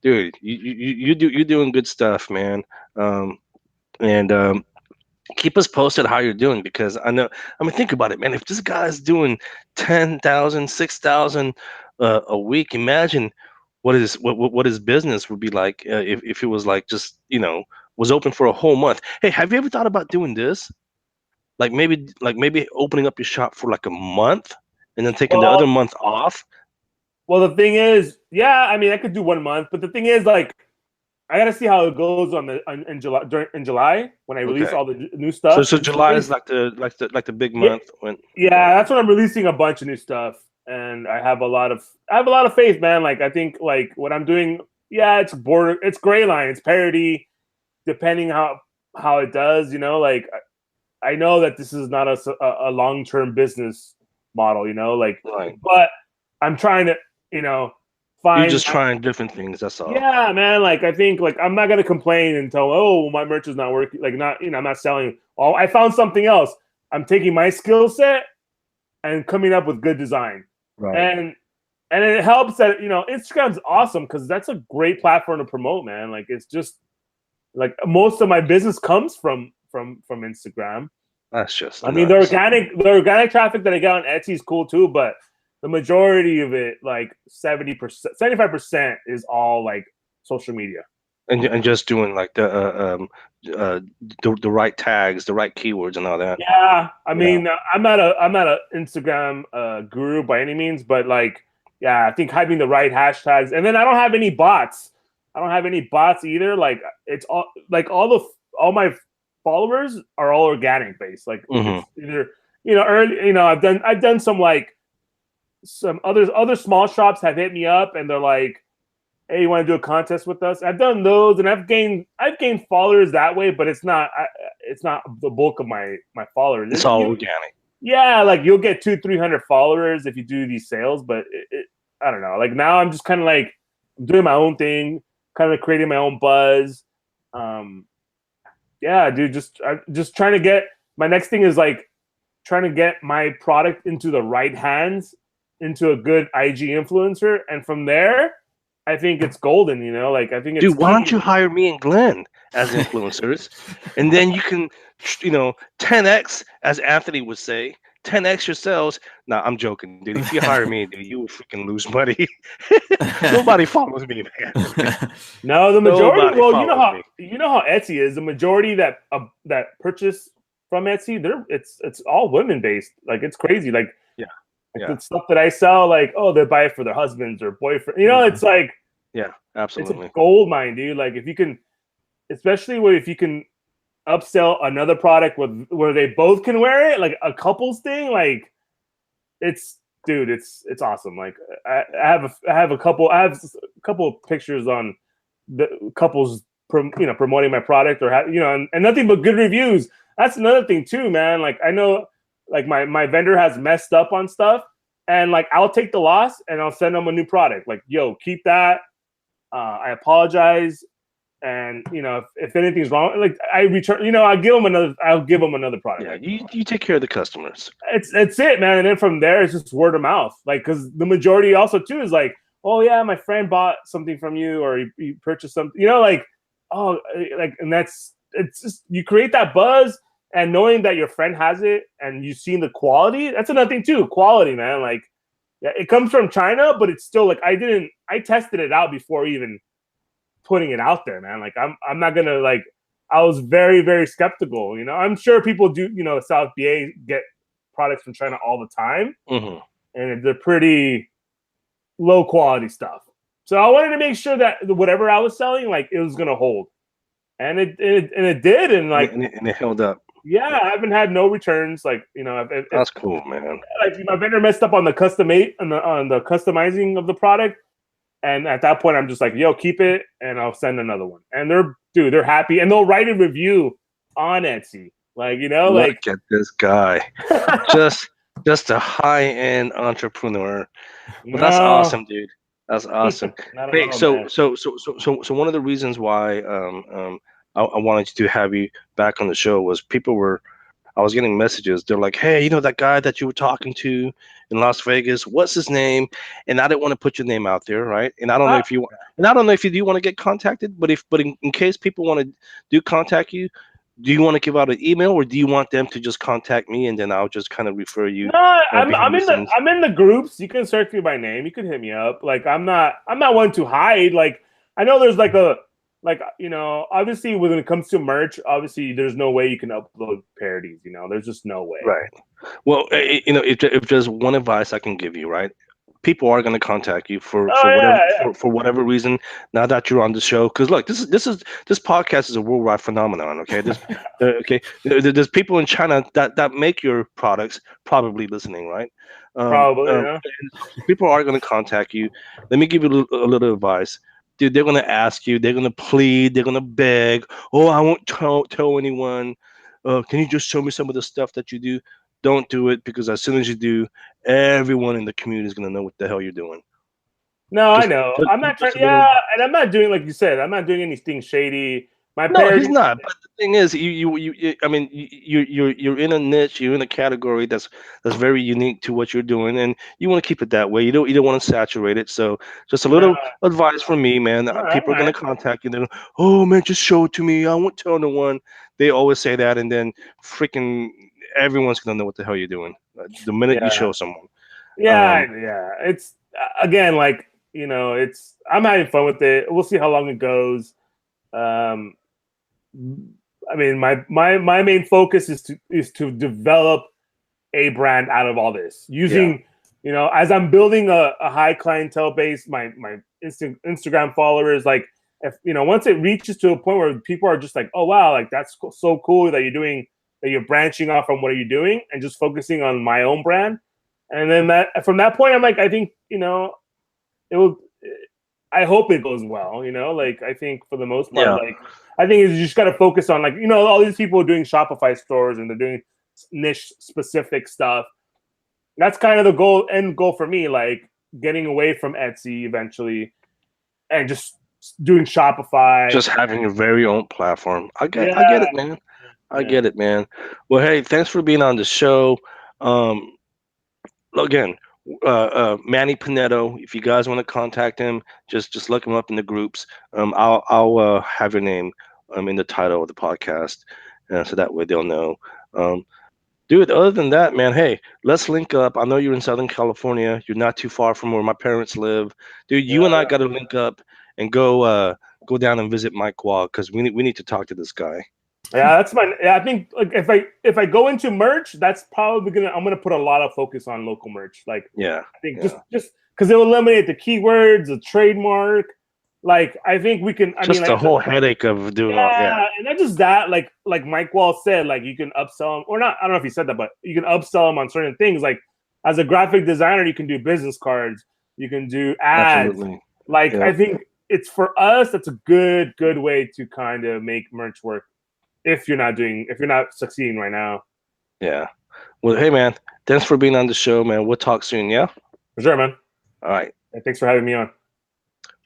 dude, you're doing good stuff, man. Keep us posted how you're doing, because I know. I mean, think about it, man. If this guy's doing 10,000, 6,000 a week, imagine what his business would be like if it was like just was open for a whole month. Hey, have you ever thought about doing this? Like maybe opening up your shop for like a month and then taking the other month off. Well, the thing is, yeah, I mean, I could do 1 month, but the thing is, like, I gotta see how it goes in July when I release all the new stuff. So July is like the big month when. Yeah, that's when I'm releasing a bunch of new stuff. And I have a lot of faith, man. Like, I think like what I'm doing, yeah, it's gray line, it's parody, depending how it does, like I know that this is not a long-term business model, like, right. But I'm trying to, find. You're just trying different things, that's all. Yeah, man. Like, I think like I'm not gonna complain until my merch is not working. Like, I'm not selling. Oh, I found something else. I'm taking my skill set and coming up with good design. Right. And it helps that Instagram's awesome because that's a great platform to promote, man. Like, it's just like most of my business comes from Instagram. That's just. I mean, the organic traffic that I got on Etsy is cool too, but the majority of it, like 70%, 75% is all like social media. And just doing like the right tags, the right keywords, and all that. Yeah, I mean, I'm not a Instagram guru by any means, but like, yeah, I think having the right hashtags, and then I don't have any bots. I don't have any bots either. Like, it's all like all my followers are all organic based. Like, it's either early. I've done some like some other small shops have hit me up and they're like, hey, you want to do a contest with us? I've done those, and I've gained followers that way, but it's not the bulk of my followers. It's all organic. Yeah, like you'll get 200-300 followers if you do these sales, but I don't know. Like now, I'm just kind of like doing my own thing, kind of creating my own buzz. Yeah, dude, just trying to get my next thing is like trying to get my product into the right hands, into a good IG influencer, and from there, I think it's golden, like I think it's dude, why don't you hire me and Glenn as influencers? And then you can, 10x, as Anthony would say, 10x your sales. Nah, I'm joking, dude. If you hire me, dude, you will freaking lose money. Nobody follows me, man. No, the majority, well, you know how Etsy is. The majority that purchase from Etsy, it's all women based. Like it's crazy. Like the stuff that I sell, like, they buy it for their husbands or boyfriend. It's like, yeah, absolutely, it's a gold mine, dude. Like if you can, especially if you can upsell another product where they both can wear it, like a couples thing, like it's awesome. Like I have a couple of pictures on the couples, promoting my product or and nothing but good reviews. That's another thing too, man. Like I know. Like my vendor has messed up on stuff, and like I'll take the loss and I'll send them a new product. Like, yo, keep that. I apologize, and if anything's wrong, like I return. I'll give them another product. Yeah, you take care of the customers. It's it, man. And then from there, it's just word of mouth. Like, because the majority also too is like, oh yeah, my friend bought something from you, or he purchased something. And it's just you create that buzz. And knowing that your friend has it and you've seen the quality, that's another thing too. Quality, man. Like, yeah, it comes from China, but it's still like I tested it out before even putting it out there, man. Like I'm not gonna like. I was very, very skeptical. I'm sure people do. South BA get products from China all the time, and they're pretty low quality stuff. So I wanted to make sure that whatever I was selling, like it was gonna hold, and it did, and like and it held up. Yeah, I haven't had no returns. Like that's cool, man. Like my vendor messed up on the on the customizing of the product, and at that point, I'm just like, "Yo, keep it," and I'll send another one. And they're happy, and they'll write a review on Etsy. Like look at this guy, just a high-end entrepreneur. Well, that's awesome, dude. That's awesome. Hey, so one of the reasons why I wanted to have you back on the show was I was getting messages. They're like, hey, that guy that you were talking to in Las Vegas, what's his name? And I didn't want to put your name out there, right? And I don't know if you do want to get contacted, but in case people want to contact you, do you want to give out an email, or do you want them to just contact me and then I'll just kind of refer you? No, I'm in the groups. You can search me by name. You can hit me up. Like I'm not one to hide. Like I know there's obviously when it comes to merch, obviously there's no way you can upload parodies. There's just no way. Right. Well, if there's one advice I can give you, right? People are going to contact you for whatever reason. Now that you're on the show, because look, this podcast is a worldwide phenomenon. Okay, there's people in China that make your products probably listening, right? Probably. Yeah. People are going to contact you. Let me give you a little advice. Dude, they're going to ask you, they're going to plead, they're going to beg. Oh, I won't tell anyone. Can you just show me some of the stuff that you do? Don't do it, because as soon as you do, everyone in the community is going to know what the hell you're doing. No, I know. I'm not trying. Yeah, and I'm not doing, like you said, I'm not doing anything shady. He's not. But the thing is, you're in a niche, you're in a category that's very unique to what you're doing, and you want to keep it that way. You don't want to saturate it. So just a little advice from me, man. People are gonna contact you. They're, oh man, just show it to me. I won't tell no one. They always say that, and then freaking everyone's gonna know what the hell you're doing the minute you show someone. Yeah. It's again, like, I'm having fun with it. We'll see how long it goes. I mean, my main focus is to develop a brand out of all this using, as I'm building a high clientele base, my Instagram followers, like, if once it reaches to a point where people are just like, oh wow, like that's so cool that you're branching off from what are you doing and just focusing on my own brand. And then from that point, I'm like, I think, it will, I hope it goes well, like, I think for the most part, like, I think you just got to focus on, like, all these people are doing Shopify stores and they're doing niche specific stuff. That's kind of the end goal for me, like getting away from Etsy eventually and just doing Shopify. Just having your very own platform. I get it, man. I get it, man. Well, hey, thanks for being on the show. Again, Manny Pinedo. If you guys want to contact him, just look him up in the groups. I'll have your name in the title of the podcast, so that way they'll know. Dude, other than that, man, hey, let's link up. I know you're in Southern California. You're not too far from where my parents live. Dude, you and I got to link up and go down and visit Mike Wall, because we need to talk to this guy. Yeah, that's I think, like, if I go into merch, that's probably I'm gonna put a lot of focus on local merch. Like, I think just because it will eliminate the keywords, the trademark. Like, I think we can. Just the whole headache of doing all. Yeah, and not just that. Like Mike Wall said, like, you can upsell them, or not. I don't know if he said that, but you can upsell them on certain things. Like, as a graphic designer, you can do business cards, you can do ads. Absolutely. Like, I think it's for us. That's a good way to kind of make merch work. If you're not succeeding right now. Yeah. Well, hey, man, thanks for being on the show, man. We'll talk soon, yeah? For sure, man. All right. And thanks for having me on.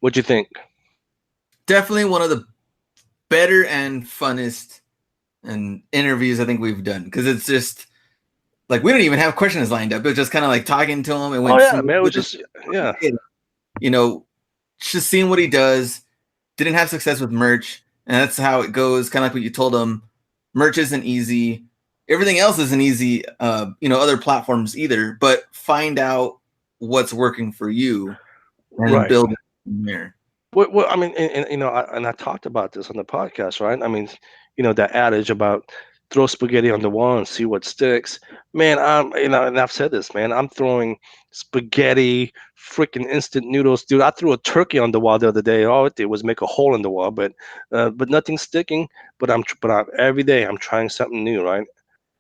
What'd you think? Definitely one of the better and funnest and interviews I think we've done, because it's just like we don't even have questions lined up. It was just kind of like talking to him. It went man. It was just just seeing what he does. Didn't have success with merch. And that's how it goes, kind of like what you told them. Merch isn't easy. Everything else isn't easy, other platforms either. But find out what's working for you and build it from there. Well, I mean, and I talked about this on the podcast, right? I mean, that adage about throw spaghetti on the wall and see what sticks. Man, and I've said this, man. I'm throwing spaghetti, freaking instant noodles, dude. I threw a turkey on the wall the other day. All it did was make a hole in the wall, but nothing's sticking. But every day I'm trying something new, right?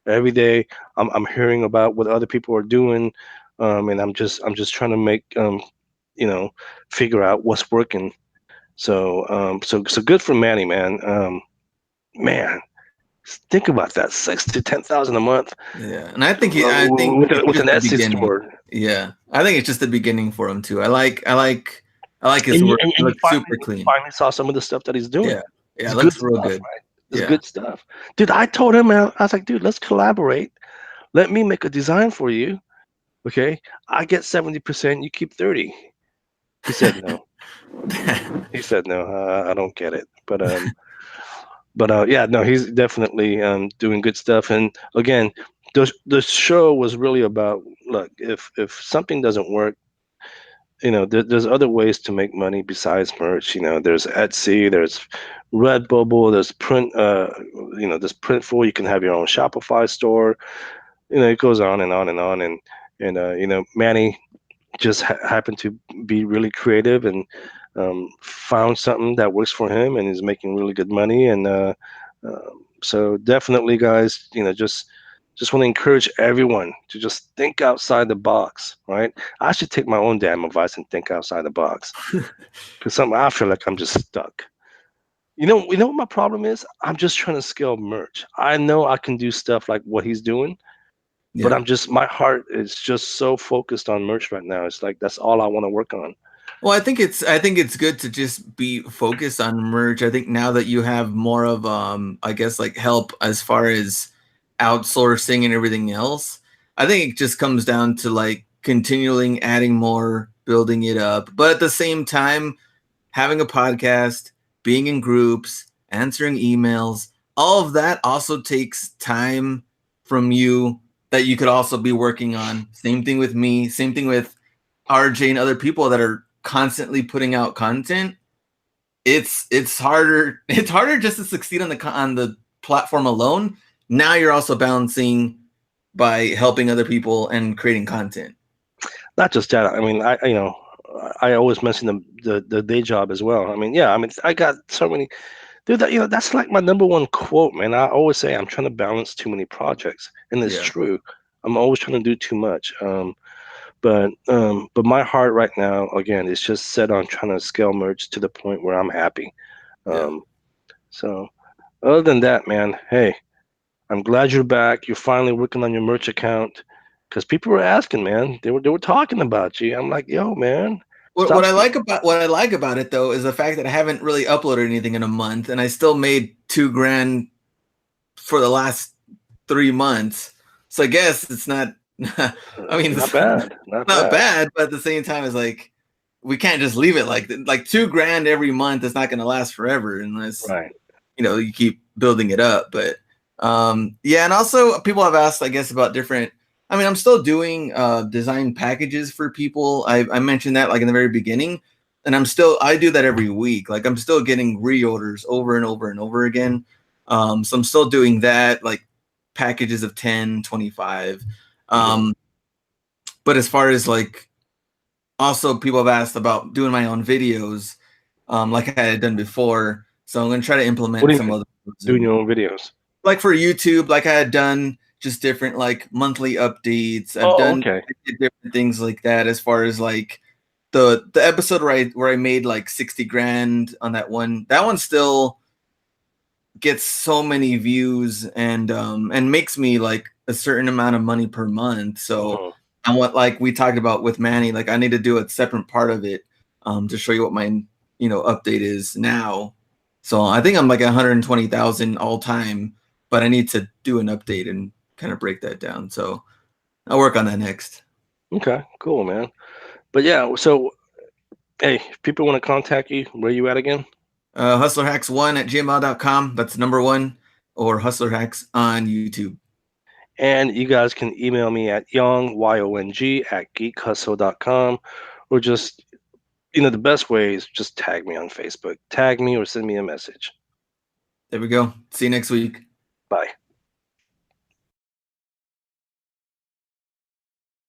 Every day I'm hearing about what other people are doing, and I'm just trying to make figure out what's working. So so good for Manny, man. Man. Think about that, $6,000 to $10,000 a month. Yeah, and I think with an Etsy store. Yeah, I think it's just the beginning for him too. I like his work. It looks super clean. Finally saw some of the stuff that he's doing. Yeah, it looks real good. Right? It's good stuff, dude. I told him, man, I was like, dude, let's collaborate. Let me make a design for you. Okay, I get 70%. You keep 30%. He said no. He said no. I don't get it, but yeah, no, he's definitely doing good stuff. And again, the show was really about, look, if something doesn't work, there's other ways to make money besides merch. There's Etsy, there's Redbubble, there's print. There's Printful. You can have your own Shopify store. It goes on and on and on. And Manny just happened to be really creative and found something that works for him and is making really good money. And so definitely, guys, just want to encourage everyone to just think outside the box, right? I should take my own damn advice and think outside the box, because I feel like I'm just stuck. You know what my problem is? I'm just trying to scale merch. I know I can do stuff like what he's doing, but my heart is just so focused on merch right now. It's like that's all I want to work on. Well, I think it's good to just be focused on merch. I think now that you have more of I guess like help as far as outsourcing and everything else, I think it just comes down to like continually adding more, building it up, but at the same time having a podcast, being in groups, answering emails, all of that also takes time from you that you could also be working on. Same thing with me. Same thing with RJ and other people that are constantly putting out content. It's harder. It's harder just to succeed on the platform alone. Now you're also balancing by helping other people and creating content. Not just that. I mean, I always mention the day job as well. I mean, yeah. I mean, I got so many. Dude, that's like my number one quote, man. I always say I'm trying to balance too many projects, and it's true. I'm always trying to do too much. But my heart right now, again, is just set on trying to scale merch to the point where I'm happy. So other than that, man, hey, I'm glad you're back. You're finally working on your merch account, because people were asking, man. They were talking about you. I'm like, yo, man. What I like about it though is the fact that I haven't really uploaded anything in a month, and I still made $2,000 for the last 3 months. So I guess it's not. I mean, not bad. Not bad, but at the same time, it's like we can't just leave it like $2,000 every month. It's not going to last forever unless you keep building it up. But and also people have asked, I guess, about different. I mean, I'm still doing design packages for people. I mentioned that like in the very beginning, and I do that every week. Like I'm still getting reorders over and over and over again. So I'm still doing that, like packages of 10, 25. But as far as like, also people have asked about doing my own videos, like I had done before. So I'm going to try to implement some other doing your own videos, like for YouTube, like I had done just different like monthly updates. I've done different things like that. As far as like the episode where I made like $60,000 on that one still gets so many views and makes me like a certain amount of money per month. So and what like we talked about with Manny, like I need to do a separate part of it to show you what my update is now. So I think I'm like 120,000 all time, but I need to do an update and kind of break that down. So I'll work on that next. Okay, cool, man. But yeah, so hey, if people want to contact you, where are you at again? hustlerhacks1@gmail.com. That's number 1, or hustlerhacks on YouTube. And you guys can email me at yong@geekhustle.com, or just the best way is just tag me on Facebook. Tag me or send me a message. There we go. See you next week. Bye.